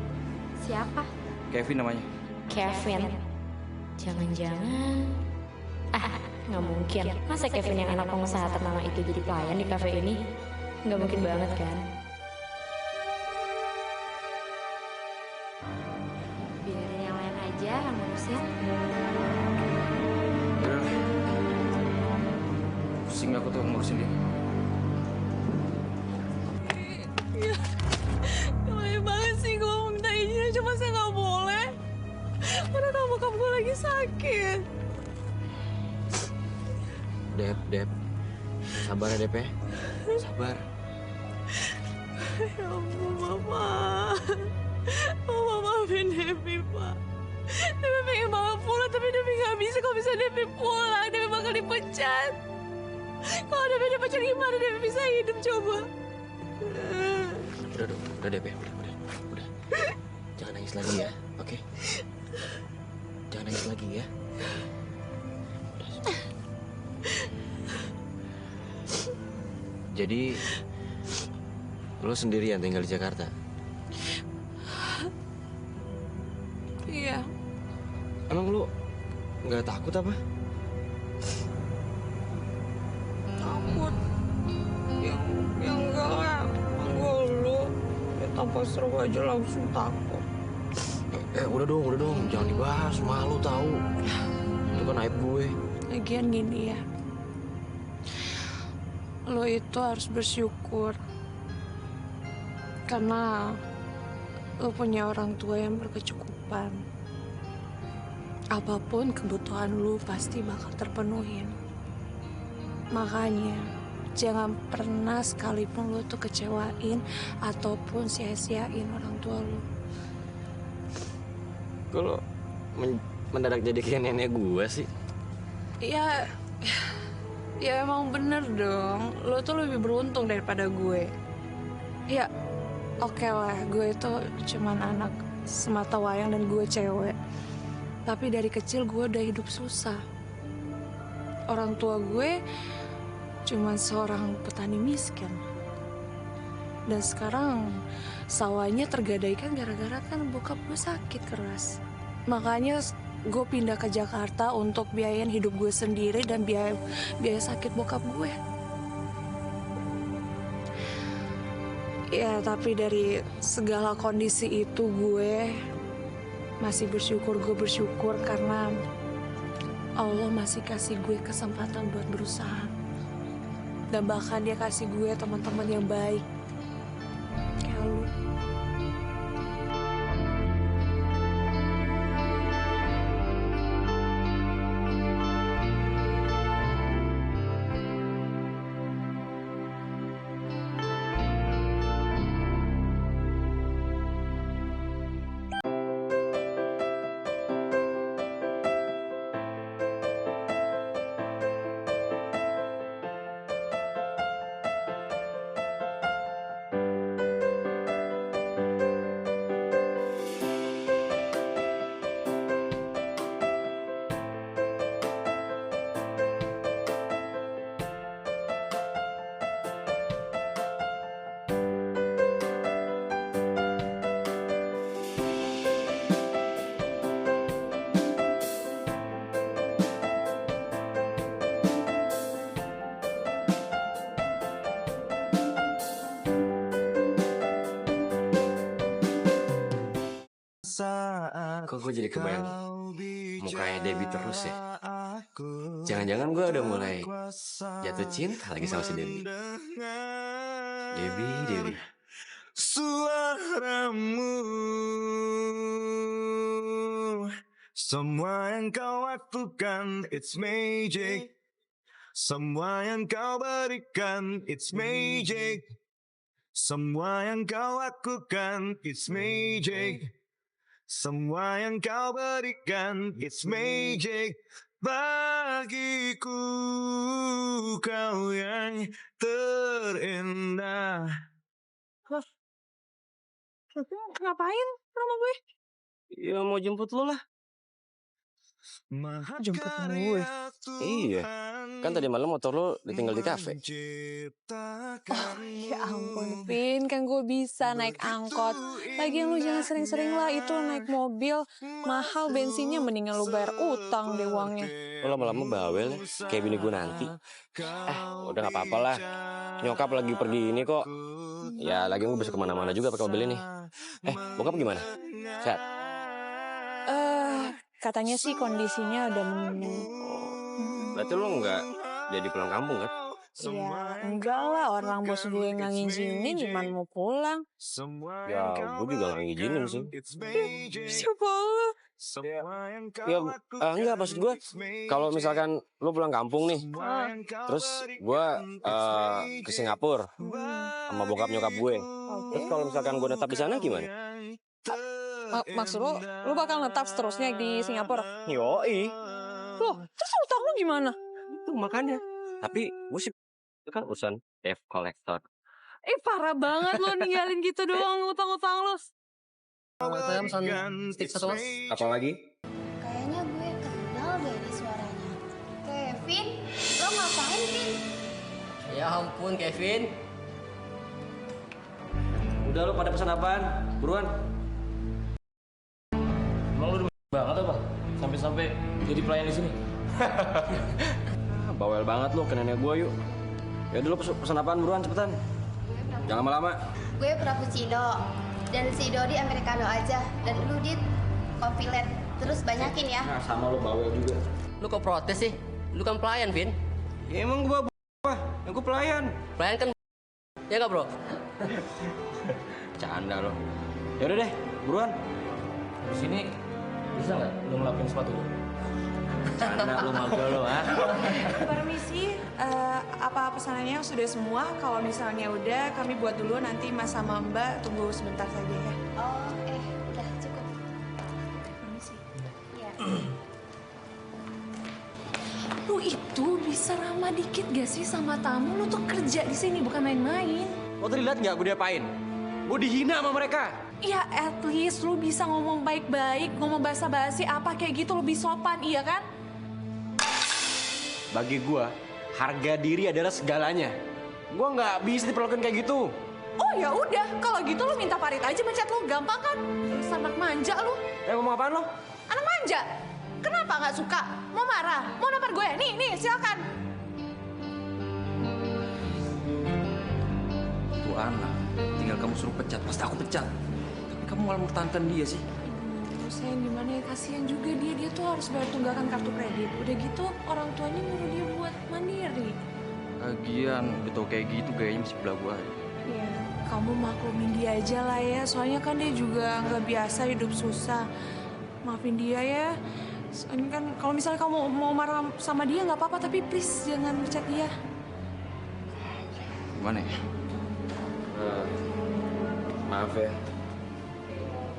Siapa? Kevin namanya. Kevin. Jangan-jangan... nggak mungkin. Masa Kevin yang anak pengusaha ternama itu jadi pelayan di kafe ini? Nggak mungkin banget kan? Biarin yang lain aja yang ngurusin. Udah lah. Pusing aku tuh ngurusin dia. sakit. Dep. Sabar ya, Dep ya. Sabar. Ya ampun, Mama. Mama maafin Devi, Pak. Devi pengen banget pulang, tapi Devi nggak bisa. Kalau bisa Devi pulang, Devi bakal dipecat. Kalau Devi dipecat gimana Devi bisa hidup, coba? Udah Dep ya, udah. Jangan nangis lagi ya, oke? Jangan nangis lagi ya. Jadi, lo sendirian tinggal di Jakarta? Iya. Emang lo nggak takut apa? Takut. Yang enggak lah. Gue lu. Ya tanpa seru aja langsung takut. Udah dong. Jangan dibahas, malu tahu. Itu kan aib gue. Lagian gini ya. Lo itu harus bersyukur. Karena lo punya orang tua yang berkecukupan. Apapun kebutuhan lo pasti bakal terpenuhin. Makanya jangan pernah sekalipun lo tuh kecewain ataupun sia-siain orang tua lo. Kalau mendadak jadi kayak nenek gue sih. Ya emang bener dong. Lo tuh lebih beruntung daripada gue. Ya, oke lah, gue itu cuman anak semata wayang dan gue cewek. Tapi dari kecil gue udah hidup susah. Orang tua gue cuman seorang petani miskin. Dan sekarang sawahnya tergadaikan gara-gara kan bokap gue sakit keras. Makanya gue pindah ke Jakarta untuk biayain hidup gue sendiri dan biaya sakit bokap gue. Ya, tapi dari segala kondisi itu gue masih bersyukur. Gue bersyukur karena Allah masih kasih gue kesempatan buat berusaha. Dan bahkan dia kasih gue teman-teman yang baik. Kayak lu. Kok gue jadi kebayang mukanya Debbie terus ya? Jangan-jangan gue udah mulai jatuh cinta lagi sama si Debbie. Debbie. Suaramu, semua yang kau lakukan, it's magic. Semua yang kau berikan, it's magic. Semua yang kau lakukan, it's magic. Semua yang kau berikan, it's magic. Bagiku kau yang terindah. Hah? Ngapain rumah gue? Ya mau jemput lo lah. Jemput gue? Iya, kan tadi malam motor lo ditinggal di kafe. Oh, ya ampun, Vin, kan gue bisa naik angkot. Lagian lu jangan sering-sering lah itu naik mobil. Mahal bensinnya, mendingan lu bayar utang deh uangnya. Lo lama-lama bawel ya, kayak bini gue nanti. Udah gak apa-apa lah. Nyokap lagi pergi ini kok. Ya, lagi gue bisa kemana-mana juga pakai mobil ini. Bokap gimana? Sehat? Katanya sih kondisinya udah membaik. Berarti lo nggak jadi pulang kampung kan? Ya enggak lah, orang bos gue nggak ngizinin gimana mau pulang. Ya gue juga nggak ngizinin sih. Siapa lo? Ya, enggak maksud gue kalau misalkan lu pulang kampung nih, terus gue ke Singapura sama bokap nyokap gue. Terus kalau misalkan gue netap di sana gimana? Maksud lu bakal netap seterusnya di Singapura? Yoi. Loh, terus utang lu gimana? Itu makanya. Tapi gue sih itu kan urusan debt collector. Parah banget lo ninggalin gitu doang utang-utang lu. Saya pesan stick satu mas. Apa lagi? Kayaknya gue kenal deh ini suaranya. Kevin, lo ngapain, Vin? Ya ampun Kevin. Udah lu pada pesan apaan? Buruan. Emang lu udah banget apa? Sampai-sampai jadi pelayan di sini. Bawel banget lu ke nenek gue yuk. Ya dulu pesan apaan buruan cepetan. Jangan lama-lama. Gue frappuccino dan si Dodi americano aja dan lu dit kopi let. Terus banyakin ya. Nah, sama lu bawel juga. Lu kok protes sih? Lu kan pelayan, Vin. Ya emang gua apa? Yang gua pelayan. Pelayan kan ya nggak bro? Canda lo. Ya udah deh, buruan. Di sini bisa nggak lu ngelakuin sepatu lu? Canda lu sama gua lo, ha? Permisi, apa pesanannya sudah semua? Kalau misalnya udah, kami buat dulu. Nanti Mas sama Mbak tunggu sebentar saja ya. Oh, udah cukup. Permisi. Iya. Lu itu bisa ramah dikit gak sih sama tamu? Lu tuh kerja di sini bukan main-main. Lo tadi liat nggak gua diapain? Gua dihina sama mereka. Ya at least lu bisa ngomong baik-baik, ngomong basa-basi apa kayak gitu lebih sopan, iya kan? Bagi gua, harga diri adalah segalanya. Gua nggak bisa diperlakukan kayak gitu. Oh ya udah, kalau gitu lu minta Farid aja mencet lu, gampang kan? Anak manja lu. Ngomong apaan lo? Anak manja. Kenapa nggak suka? Mau marah? Mau nampar gue? Nih, silakan. Tuh anak, tinggal kamu suruh pecat, pasti aku pecat. Tapi kamu malah mempertahankan dia sih. Sayang gimana ya, kasihan juga dia tuh harus bayar tunggakan kartu kredit. Udah gitu orang tuanya nyuruh dia buat mandiri. Lagian, udah tau kayak gitu gayanya masih belagu aja. Ya, kamu maklumin dia aja lah ya. Soalnya kan dia juga nggak biasa hidup susah. Maafin dia ya. Soalnya kan kalau misalnya kamu mau marah sama dia nggak apa-apa, tapi please jangan pecat dia. Gimana ya? Maaf ya.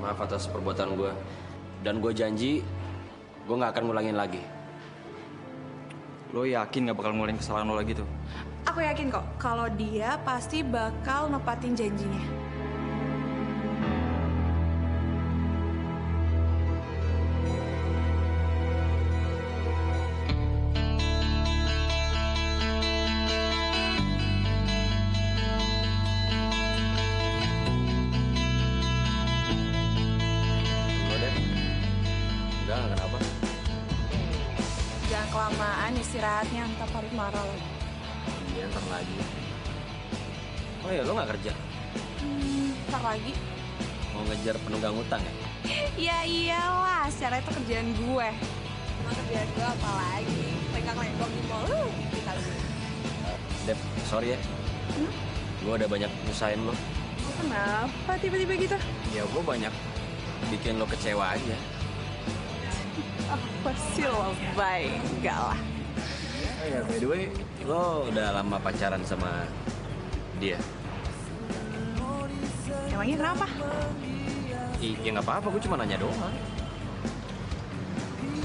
Maaf atas perbuatan gue. Dan gue janji, gue nggak akan ngulangin lagi. Lo yakin gak bakal ngulangin kesalahan lo lagi tuh? Aku yakin kok, kalau dia pasti bakal nepatin janjinya. Jangan kelamaan istirahatnya, ntar Farid marah lagi. Iya, ntar lagi. Oh ya, lo nggak kerja? Ntar lagi. Mau ngejar penunggang utang ya? Ya iyalah, secara itu kerjaan gue. Emang kerjaan gue apa lagi? Lengkang-lengkong di mall, gitu kali. Dep, sorry ya. Gue udah banyak nyusahin lo. Kenapa tiba-tiba gitu? Ya, gue banyak bikin lo kecewa aja. Apa sih lo baik? Enggak lah. Oh ya, by the way, lo udah lama pacaran sama dia? Emangnya kenapa? Ya nggak apa-apa, gue cuma nanya doang.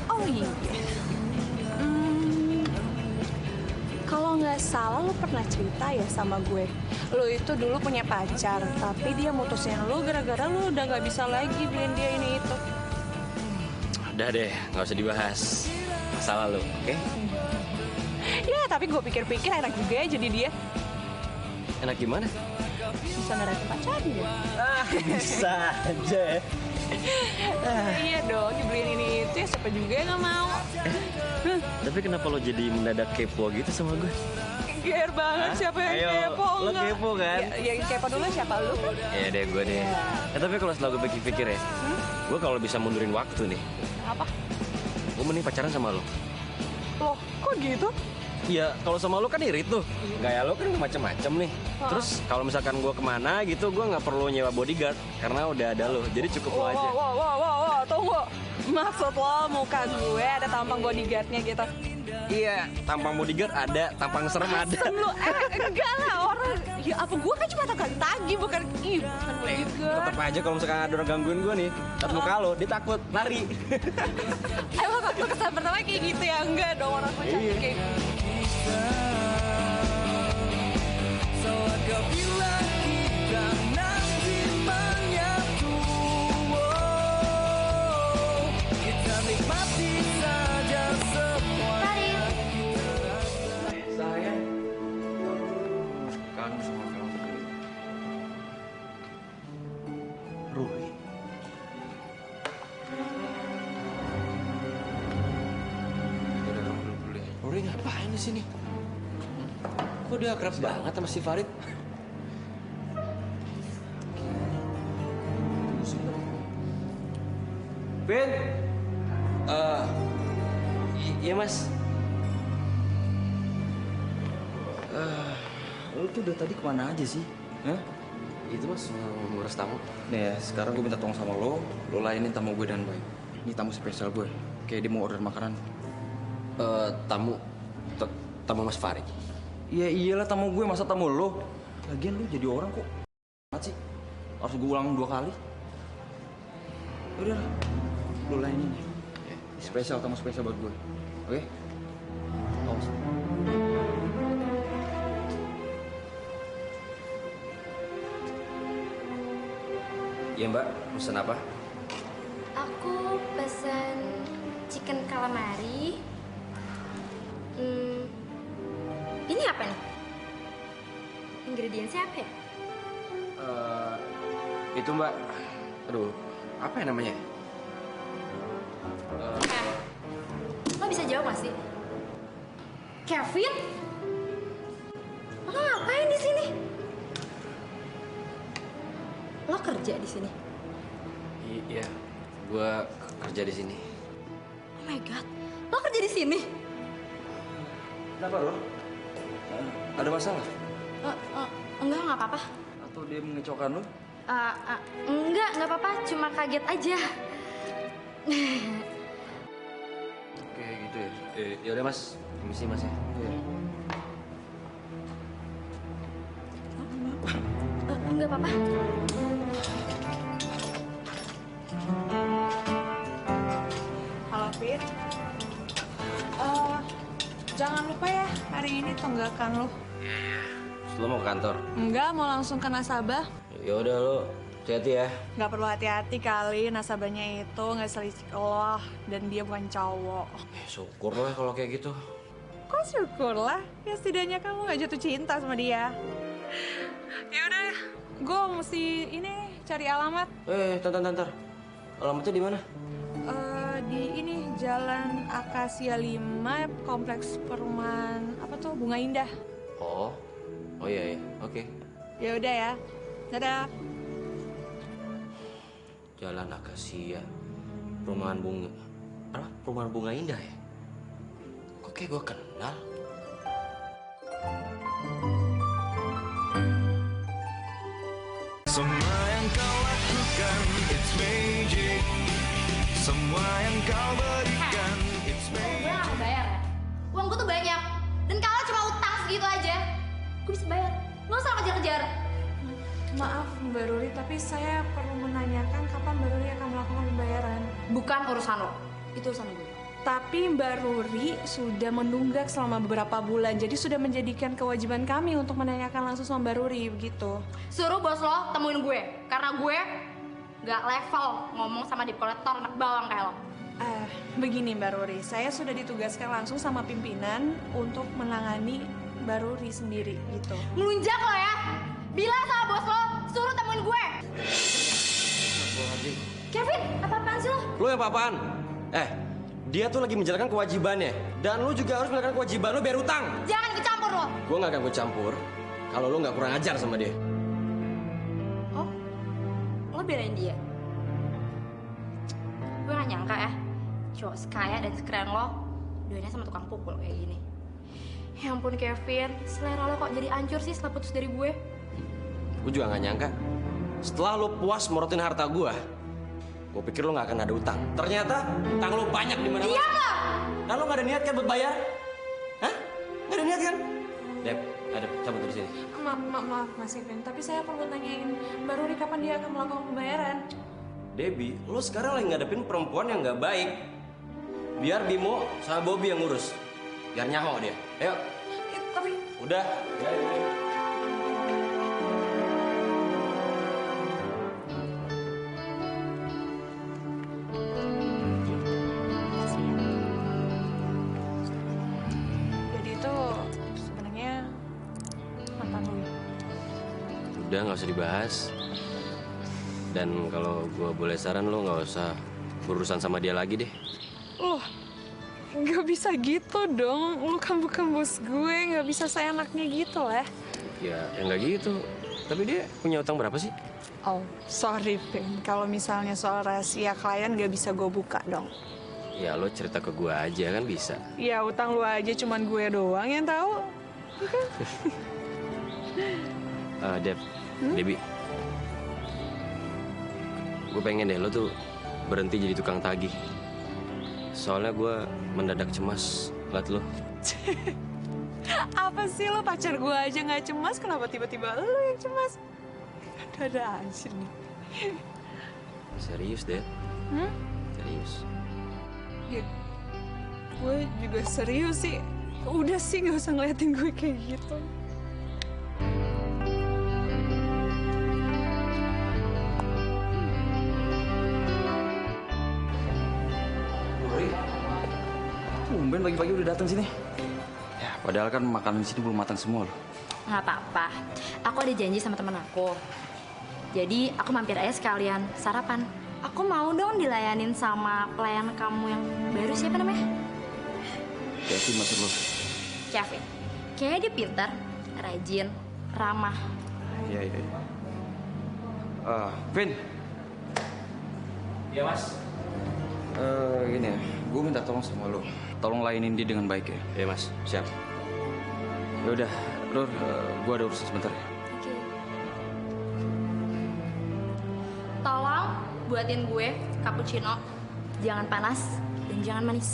Oh iya. Kalau nggak salah lo pernah cerita ya sama gue. Lo itu dulu punya pacar, tapi dia mutusin lo gara-gara lo udah nggak bisa lagi beliin dia ini itu. Udah deh, nggak usah dibahas masa lalu, oke? Ya, tapi gue pikir-pikir enak juga ya jadi dia. Enak gimana? Bisa ngerayain pacarnya. Bisa aja ya. Iya dong, dibeliin ini itu ya siapa juga yang nggak mau. Tapi kenapa lo jadi mendadak kepo gitu sama gue? Ger banget, siapa yang Ayo, kepo lo enggak? kepo kan? Ya, yang kepo dulu siapa lu? Ya deh, gue deh. Tapi kalau setelah gue pikir-pikir ya, gue kalau bisa mundurin waktu nih, Apa? gue mending pacaran sama lo. Loh, kok gitu? Iya, kalau sama lo kan irit tuh. Gaya lo kan macem-macem nih. Terus kalau misalkan gue kemana gitu, gue nggak perlu nyewa bodyguard karena udah ada lo. Jadi cukup lo aja. Wah, tunggu. Maksud lo muka gue ada tampang bodyguardnya gitu? Iya, tampang bodyguard ada, tampang serem ada. Lu enggak lah orang. Ya apa gue kan cuma tagi bukan bodyguard. Tetep aja kalau misalkan ada orang gangguin gue nih, liat muka lo, dia takut, lari. Emang waktu kesan pertama kayak gitu ya? Enggak dong, orang gue cantik kayak gitu. Sayang. Kangen sama kamu. Ruri. Udah kamu dulu ya. Ruri ngapain di sini? Kok dia akrab banget sama si Farid? Ben, iya mas. Lu tuh udah tadi kemana aja sih? Hah? Itu mas, ngurus tamu. Nih ya, sekarang gue minta tolong sama lo layanin tamu gue dengan baik. Ini tamu spesial gue, kayak dia mau order makanan. Tamu mas Farid. Iya iyalah tamu gue, masa tamu lo? Lagian lu jadi orang kok sih? Harus gue ulang 2 kali? Udah lah, lu layanin ya. Spesial, tamu spesial buat gue, oke? Awas. Iya mbak, pesan apa? Aku pesan chicken calamari. Ini apa nih? Ingredientsnya apa ya? Itu mbak, aduh, apa ya namanya? Lo bisa jawab gak sih? Kevin? Lo ngapain di sini? Lo kerja di sini? Iya, gua kerja di sini. Oh my god, lo kerja di sini? Kenapa lo? Ada masalah? Nggak apa-apa. Atau dia mengecewakan lo? Nggak apa-apa, cuma kaget aja. Kayak gitu ya? Ya udah mas, permisi mas ya. Nggak apa-apa. Halo Fit. Jangan lupa ya hari ini tunggakan lo. Lo mau ke kantor? Enggak, mau langsung ke nasabah. Ya udah lo, hati-hati ya. Nggak perlu hati-hati kali, nasabahnya itu nggak selisih lo dan dia bukan cowok. Syukur lah kalau kayak gitu. Kok syukurlah, ya setidaknya kamu nggak jatuh cinta sama dia. Ya udah, gue mesti ini cari alamat. Tantar. Alamatnya di mana? Di ini Jalan Akasia 5, Kompleks Perumahan apa tuh Bunga Indah. Oh iya, oke. Ya udah ya, dadah. Jalan Akasia, Perumahan Bunga. Apa? Perumahan Bunga Indah ya? Kok kayak gue kenal? Semua yang kau lakukan, it's magic. Semua yang kau berikan, it's Gue magic. gak mau bayar ya. Uang gue tuh banyak. Dan kalau cuma utang segitu aja, gue bisa bayar. Nggak usah kejar-kejar. Maaf Mbak Ruri, tapi saya perlu menanyakan kapan Mbak Ruri akan melakukan pembayaran. Bukan urusan lo. Itu urusan gue. Tapi Mbak Ruri sudah menunggak selama beberapa bulan, jadi sudah menjadikan kewajiban kami untuk menanyakan langsung sama Mbak Ruri, begitu. Suruh bos lo temuin gue. Karena gue nggak level ngomong sama debt collector anak bawang kayak lo. Begini Mbak Ruri, saya sudah ditugaskan langsung sama pimpinan untuk menangani Mbak Ruri sendiri, gitu. Ngelunjak lo ya. Bilang sama bos lo, suruh temuin gue. Kevin, apa-apaan sih lo? Lo yang apa-apaan? Dia tuh lagi menjalankan kewajibannya. Dan lo juga harus menjalankan kewajiban lo bayar utang. Jangan ikut campur lo. Gue gak akan gue campur kalau lo gak kurang ajar sama dia. Oh, lo belain dia? Gue gak nyangka ya, cowok sekaya dan sekeren lo, doanya sama tukang pukul kayak gini. Ya ampun Kevin, selera lo kok jadi hancur sih setelah putus dari gue? Gue juga gak nyangka. Setelah lo puas morotin harta gue, Gue pikir lo nggak akan ada utang. Ternyata utang lo banyak di mana-mana. Diam lo! Dan lo nggak ada niat kan buat bayar? Hah? Nggak ada niat kan? Dep, ada cabut dari sini. Maaf Mas Kevin, tapi saya perlu tanyain Mbak Ruri kapan dia akan melakukan pembayaran. Debbie, lo sekarang lagi ngadepin perempuan yang nggak baik. Biar Bimo sama Bobby yang ngurus. Biar nyaho dia. Ayo. Tapi... Udah. Jadi itu sebenarnya mantan lu. Udah nggak usah dibahas. Dan kalau gue boleh saran lo nggak usah berurusan sama dia lagi deh. Loh, nggak bisa gitu dong. Lu kan bukan bos gue, nggak bisa seenaknya gitu lah. Ya nggak gitu. Tapi dia punya utang berapa sih? Oh, sorry, Vin. Kalau misalnya soal rahasia klien nggak bisa gue buka dong. Ya lo cerita ke gue aja kan bisa. Ya utang lu aja, cuman gue doang yang tahu. Debbie. Gue pengen deh lo tuh berhenti jadi tukang tagih. Soalnya gue mendadak cemas liat lo. Apa sih lo, pacar gue aja nggak cemas, kenapa tiba-tiba lo yang cemas? Ada aja nih. Serius deh. Serius. Ya, gue juga serius sih. Udah sih nggak usah ngeliatin gue kayak gitu. Tumben pagi-pagi udah datang sini. Ya, padahal kan makanan di sini belum matang semua loh. Nggak apa-apa. Aku ada janji sama temen aku. Jadi aku mampir aja sekalian sarapan. Aku mau dong dilayanin sama pelayan kamu yang baru, siapa namanya? Kevin maksud lo? Kevin. Kayaknya dia pintar, rajin, ramah. Iya. Vin. Iya mas. Gini ya, gue minta tolong sama lo. Tolong layanin dia dengan baik ya. Iya mas, siap. Ya udah, Lur, gue ada urusan sebentar ya. Oke. Tolong buatin gue cappuccino. Jangan panas dan jangan manis.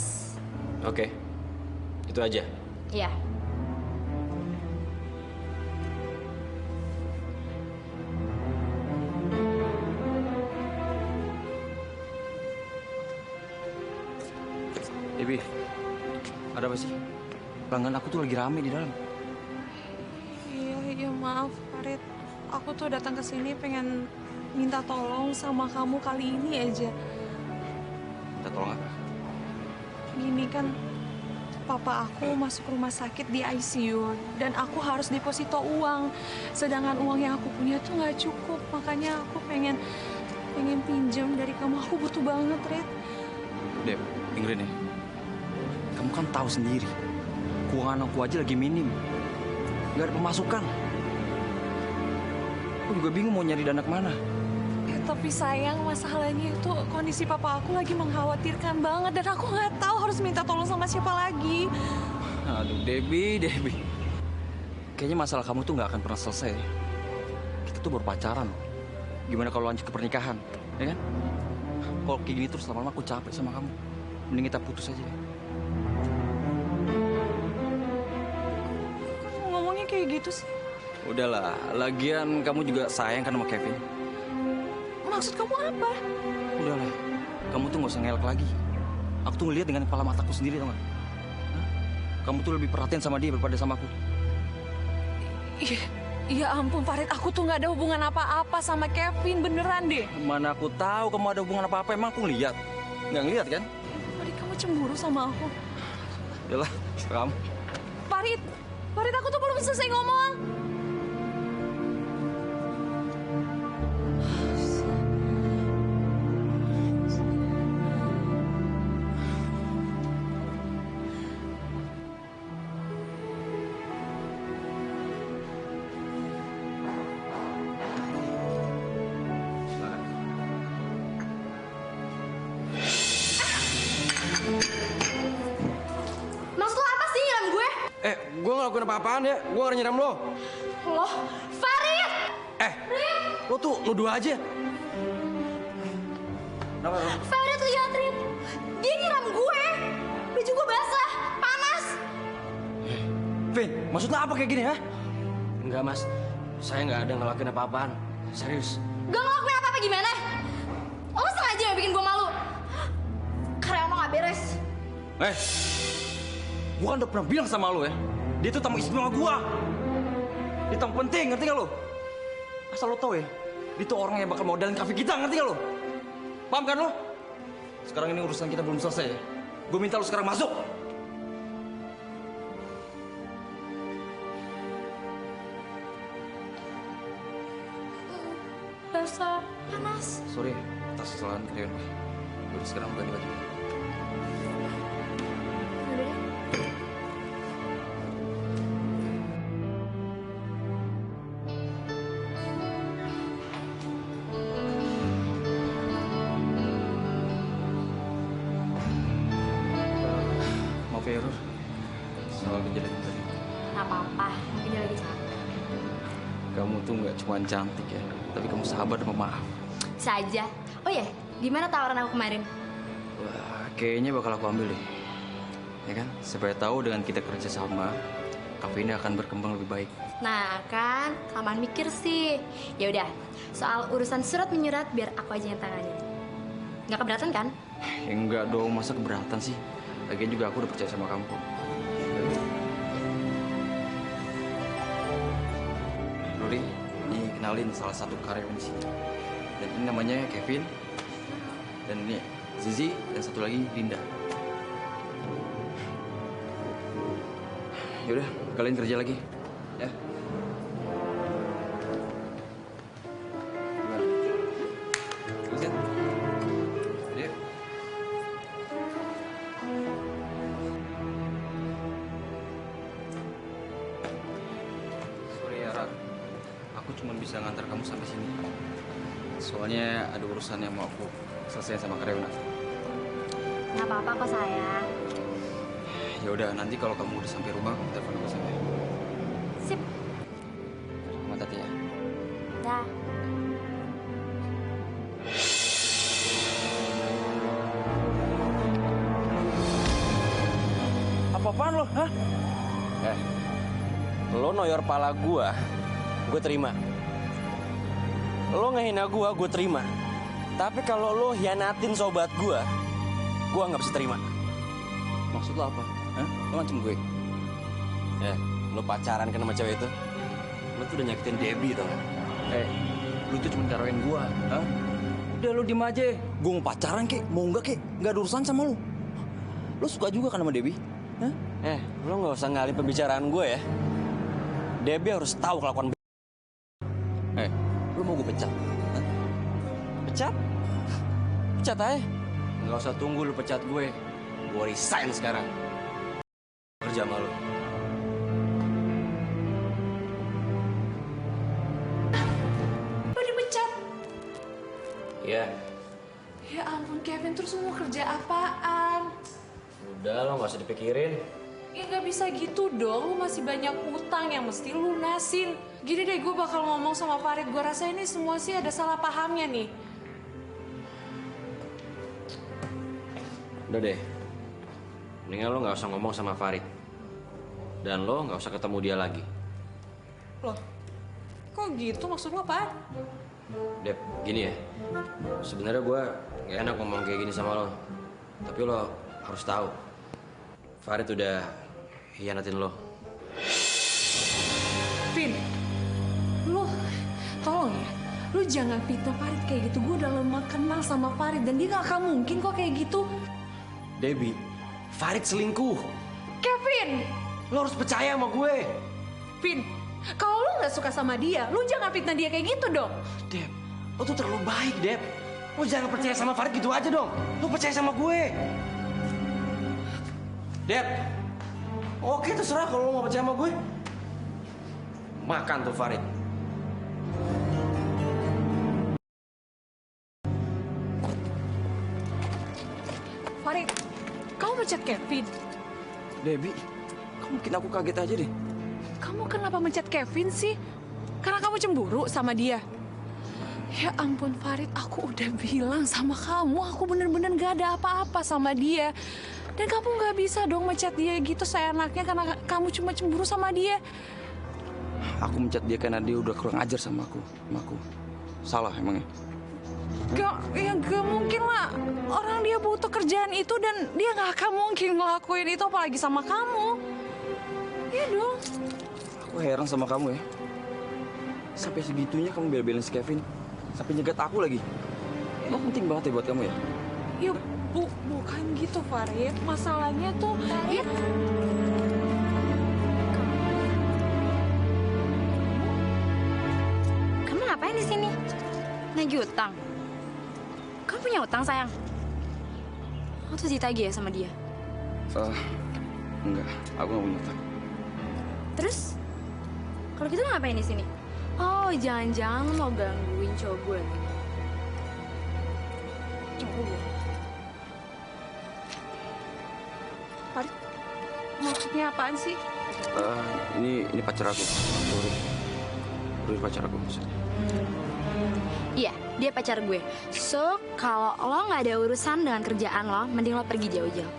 Oke. Itu aja. Iya. Debbie, ada apa sih? Pelanggan aku tuh lagi rame di dalam. Iya maaf Farid. Aku tuh datang ke sini pengen minta tolong sama kamu kali ini aja. Minta tolong apa? Gini kan, papa aku masuk rumah sakit di ICU dan aku harus deposito uang. Sedangkan uang yang aku punya tuh nggak cukup. Makanya aku pengen pinjam dari kamu. Aku butuh banget, Red. Deb, dengerin ya. Kamu kan tahu sendiri, keuangan aku aja lagi minim. Gak ada pemasukan. Aku juga bingung mau nyari dana kemana. Ya, tapi sayang, masalahnya itu kondisi papa aku lagi mengkhawatirkan banget. Dan aku nggak tahu harus minta tolong sama siapa lagi. Aduh, Debbie. Kayaknya masalah kamu tuh nggak akan pernah selesai. Kita tuh baru pacaran. Gimana kalau lanjut ke pernikahan, ya kan? Kalau kayak gini terus lama-lama aku capek sama kamu. Mending kita putus aja. Kok ngomongnya kayak gitu sih? Udahlah, lagian kamu juga sayang kan sama Kevin. Maksud kamu apa? Udahlah, kamu tuh nggak usah ngelak lagi. Aku tuh ngeliat dengan kepala mataku sendiri, tau gak? Kamu tuh lebih perhatian sama dia daripada sama aku. Iya ampun Farid, aku tuh nggak ada hubungan apa-apa sama Kevin, beneran deh. Mana aku tahu kamu ada hubungan apa-apa, emang aku ngeliat. Nggak ngeliat kan? Farid, kamu cemburu sama aku. Udahlah, kamu. Farid, aku tuh belum selesai ngomong. Maksud lo apa sih nyiram gue? Gue gak lakuin apa-apaan ya. Gue gak nyiram lo. Loh, Farid! Lo tuh nuduh aja. Kenapa? Farid, lihat Rin. Dia nyiram gue. Baju gue basah, panas. Vin, maksud lo apa kayak gini, ha? Enggak, Mas. Saya nggak ada ngelakuin apa-apaan. Serius. Gak ngelakuin apa-apa gimana? Lo sengaja yang bikin gue malu. Karena lo gak beres. Gua kan udah pernah bilang sama lo ya. Dia tuh tamu istimewa gua. Dia tamu penting, ngerti gak lo? Asal lo tau ya, dia tuh orang yang bakal modalin kafe kita, ngerti gak lo? Paham kan lo? Sekarang ini urusan kita belum selesai ya. Gue minta lo sekarang masuk. Basah, panas. Sorry, atas kesalahan karyawan gue. Gue sekarang ganti baju. Maaf ya, Rur. Soal kejadian tadi. Gak apa-apa, mungkin dia lagi capek. Kamu tuh nggak cuma cantik ya, tapi kamu sahabat dan pemaaf. Saja. Oh ya, gimana tawaran aku kemarin? Wah, kayaknya bakal aku ambil deh. Ya kan? Supaya tahu dengan kita kerja sama, kafe ini akan berkembang lebih baik. Nah kan, kelamaan mikir sih. Ya udah, soal urusan surat menyurat biar aku aja yang tangani. Nggak keberatan kan? Ya enggak dong, masa keberatan sih? Lagian juga aku udah percaya sama kamu kok. Ruri, ini kenalin salah satu karyawan di sini. Dan ini namanya Kevin. Dan ini Zizi, dan satu lagi Dinda. Yaudah, kalian kerja lagi. Ya. Gimana? Terusin. Dia. Sorry ya, Rat. Aku cuma bisa ngantar kamu sampai sini. Soalnya ada urusan yang mau aku selesai sama karyawan aku. Nggak apa-apa kok sayang. Ya udah, nanti kalau kamu udah sampai rumah, kamu telepon aku sampai. Sip. Selamat hati ya. Dah. Apa-apaan lo, hah? Lo noyor pala gue terima. Lo ngehina gue terima. Tapi kalau lo hianatin sobat gue nggak bisa terima. Maksud lo apa? Hah? Lo ngancem gue? Lo pacaran kan sama cewek itu? Lo tuh udah nyakitin Debbie tau gak? Lu tuh cuma karyawan gua, hah? Udah lu diem aja. Gua mau pacaran kek, mau enggak kek, nggak ada urusan sama lu. Lu suka juga kan sama Debbie? Hah? Lo nggak usah ngalih pembicaraan gue ya. Debbie harus tahu kelakuan. Lu mau gue pecat? Hah? Pecat? Pecat aja. Nggak usah tunggu lu pecat gue. Gue resign sekarang. Kerja sama lu. Lo dipecat. Iya. Ya ampun Kevin, terus mau kerja apaan? Udah lo nggak usah dipikirin. Ya nggak bisa gitu dong, lu masih banyak utang yang mesti lu lunasin. Gini deh, gue bakal ngomong sama Farid. Gue rasa ini semua sih ada salah pahamnya nih. Udah deh. Mendingan lo nggak usah ngomong sama Farid. Dan lo nggak usah ketemu dia lagi. Loh, kok gitu? Maksud lo apaan? Dep, gini ya. Sebenarnya gue gak enak ngomong kayak gini sama lo. Tapi lo harus tahu. Farid udah hianatin lo. Vin, lu tolong ya, lu jangan fitnah Farid kayak gitu. Gue udah lama kenal sama Farid dan dia gak akan mungkin kok kayak gitu. Debbie, Farid selingkuh. Kevin! Lo harus percaya sama gue. Vin, kalau lu gak suka sama dia, lu jangan fitnah dia kayak gitu dong. Dep, lo tuh terlalu baik, Dep. Lo jangan percaya sama Farid gitu aja dong. Lo percaya sama gue. Dep, oke terserah kalau lo mau percaya sama gue. Makan tuh Farid. Farid, kamu mencet Kevin. Debbie, kamu bikin aku kaget aja deh. Kamu kenapa mencet Kevin sih? Karena kamu cemburu sama dia. Ya ampun Farid, aku udah bilang sama kamu, aku bener-bener gak ada apa-apa sama dia. Dan kamu gak bisa dong mecat dia gitu seenaknya karena kamu cuma cemburu sama dia. Aku mencat dia karena dia udah kurang ajar sama aku. Salah emangnya? Gak mungkin lah. Orang dia butuh kerjaan itu dan dia gak akan mungkin ngelakuin itu apalagi sama kamu. Iya dong. Aku heran sama kamu ya. Sampai segitunya kamu bela-belain si Kevin. Sampai nyegat aku lagi. Emang penting banget ya buat kamu ya? Ya bukan gitu Farid. Masalahnya tuh dia... Kamu ngapain di sini? Nagih utang. Kamu punya utang, sayang? Kamu tuh ditagih ya sama dia? Enggak, aku nggak punya utang. Terus? Kalau gitu lo ngapain di sini? Oh, jangan-jangan lo mau gangguin cowok gue. Cowok gue? Farid, maksudnya apaan sih? Ini pacar aku. Ruri pacar aku maksudnya. Iya, dia pacar gue. So, kalau lo nggak ada urusan dengan kerjaan lo, mending lo pergi jauh-jauh.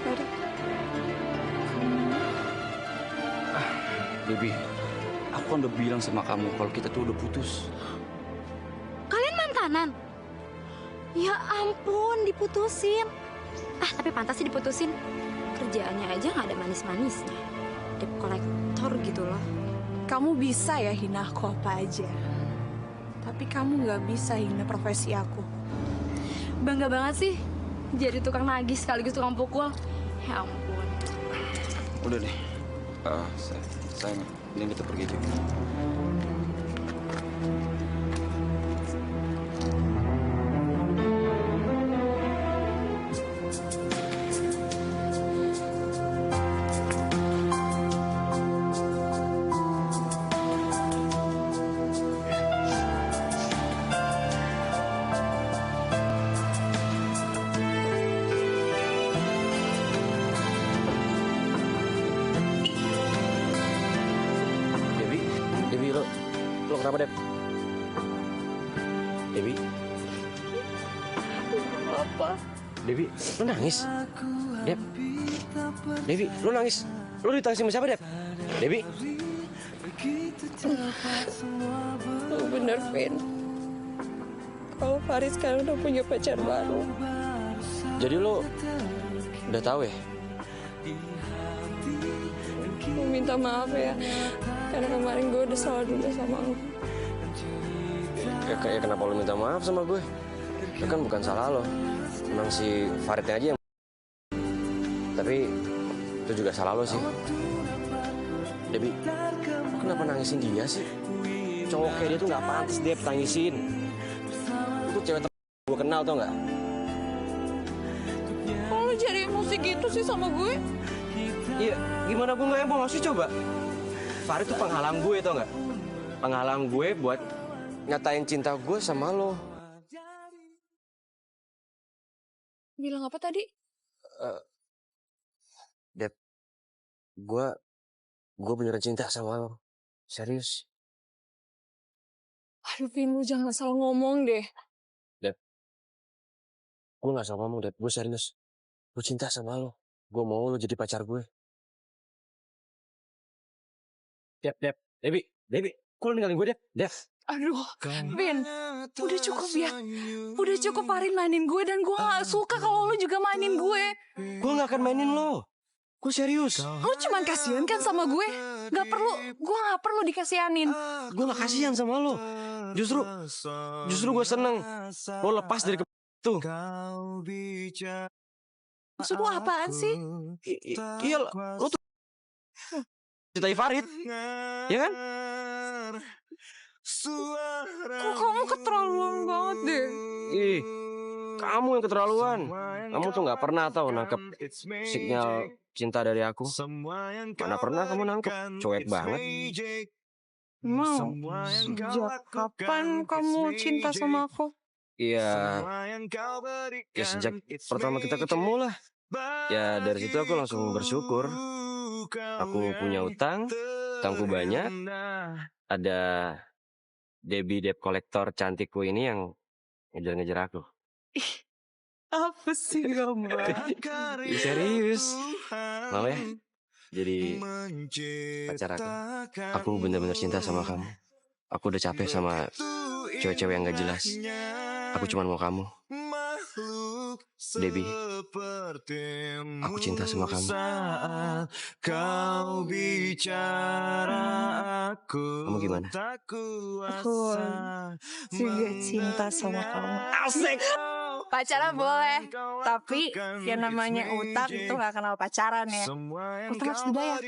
Farid. Debbie, aku kan udah bilang sama kamu kalau kita tuh udah putus. Kalian mantanan? Ya ampun, diputusin. Tapi pantas sih diputusin. Kerjaannya aja nggak ada manis-manisnya. Debt kolektor gitu loh. Kamu bisa ya hina aku apa aja. Tapi kamu nggak bisa hina profesi aku. Bangga banget sih jadi tukang nagih sekaligus tukang pukul. Ya ampun. Udah deh. Sayang, ini kita pergi aja. Debbie, lo kenapa, Deb? Debbie? Apa? Debbie, lo nangis? Deb? Debbie, lo nangis? Lo ditangis sama siapa, Deb? Debbie? Lu bener, Vin. Kalau Farid sekarang udah punya pacar baru. Jadi lo udah tahu ya? Gue minta maaf ya. Karena kemarin gue udah salah juga sama lu. Ya kenapa lo minta maaf sama gue? Itu kan bukan salah lo. Emang si Faridnya aja yang... Tapi itu juga salah lo sih. Debbie, lo kenapa nangisin dia sih? Cowok kayak dia tuh nggak pantas Deb tangisin. Itu cewek gue kenal tau nggak? Kok lu jadi emosi gitu sih sama gue? Iya, gimana gue nggak emosi coba? Farid tuh penghalang gue tau nggak? Penghalang gue buat nyatain cinta gue sama lo. Bilang apa tadi? Deb, gue beneran cinta sama lo. Serius. Aduh, Vin, lu jangan asal ngomong deh. Deb, gue gak salah ngomong, Deb. Gue serius. Gue cinta sama lo. Gue mau lo jadi pacar gue. Debbie, kok lo ninggalin gue, Deb? Aduh, Vin, udah cukup ya. Udah cukup Farid mainin gue dan gue gak suka kalau lu juga mainin gue. Gue gak akan mainin lo. Gue serius. Lu cuman kasihan kan sama gue? Gue gak perlu dikasihanin. Gue gak kasihan sama lo. Justru gue seneng. Lo lepas dari itu. Maksud lu apaan sih? Iya, lo tuh cintai Farid. Ya kan? Kok kamu keterlaluan banget deh? Ih, kamu yang keterlaluan. Kamu tuh gak pernah tau nangkep sinyal cinta dari aku. Mana pernah kamu nangkep? Cuek banget. Emang sejak kapan kamu cinta sama aku? Iya, ya sejak pertama kita ketemu lah. Ya dari situ aku langsung bersyukur. Aku punya utang, utangku banyak. Ada Debbie debt collector cantikku ini yang ngejar-ngejar aku. Apa sih kamu? Serius. Mau ya? Jadi pacar aku. Aku bener-bener cinta sama kamu. Aku udah capek sama cewek-cewek yang gak jelas. Aku cuma mau kamu. Debbie, aku cinta sama kamu. Kamu gimana? Aku juga cinta sama kamu. Asik. Pacaran boleh, tapi yang namanya utang itu gak kenal pacaran ya. Utang harus dibayar.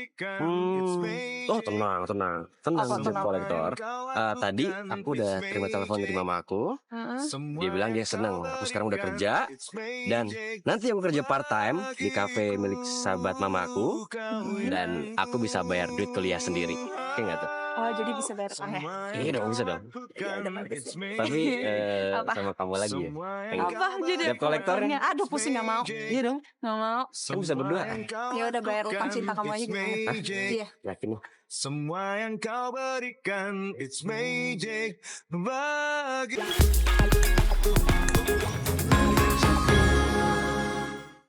Oh tenang. Debt collector. Tadi aku udah terima telepon dari mama aku. Dia bilang dia senang. Aku sekarang udah kerja. Dan nanti aku kerja part time di kafe milik sahabat mama aku. Dan aku bisa bayar duit kuliah sendiri. Oke nggak tuh? Oh, jadi bisa bayar utang ya? Iya dong, bisa dong. Ya udah bagus. Tapi Apa? sama kamu lagi ya. Apa jadi debt collectornya? Aduh, pusing gak mau. Iya dong. Gak mau. Kan bisa berdua. Ya udah bayar utang cinta kamu aja gimana? Iya. Yakin nih? Semua yang kau berikan, it's magic bagi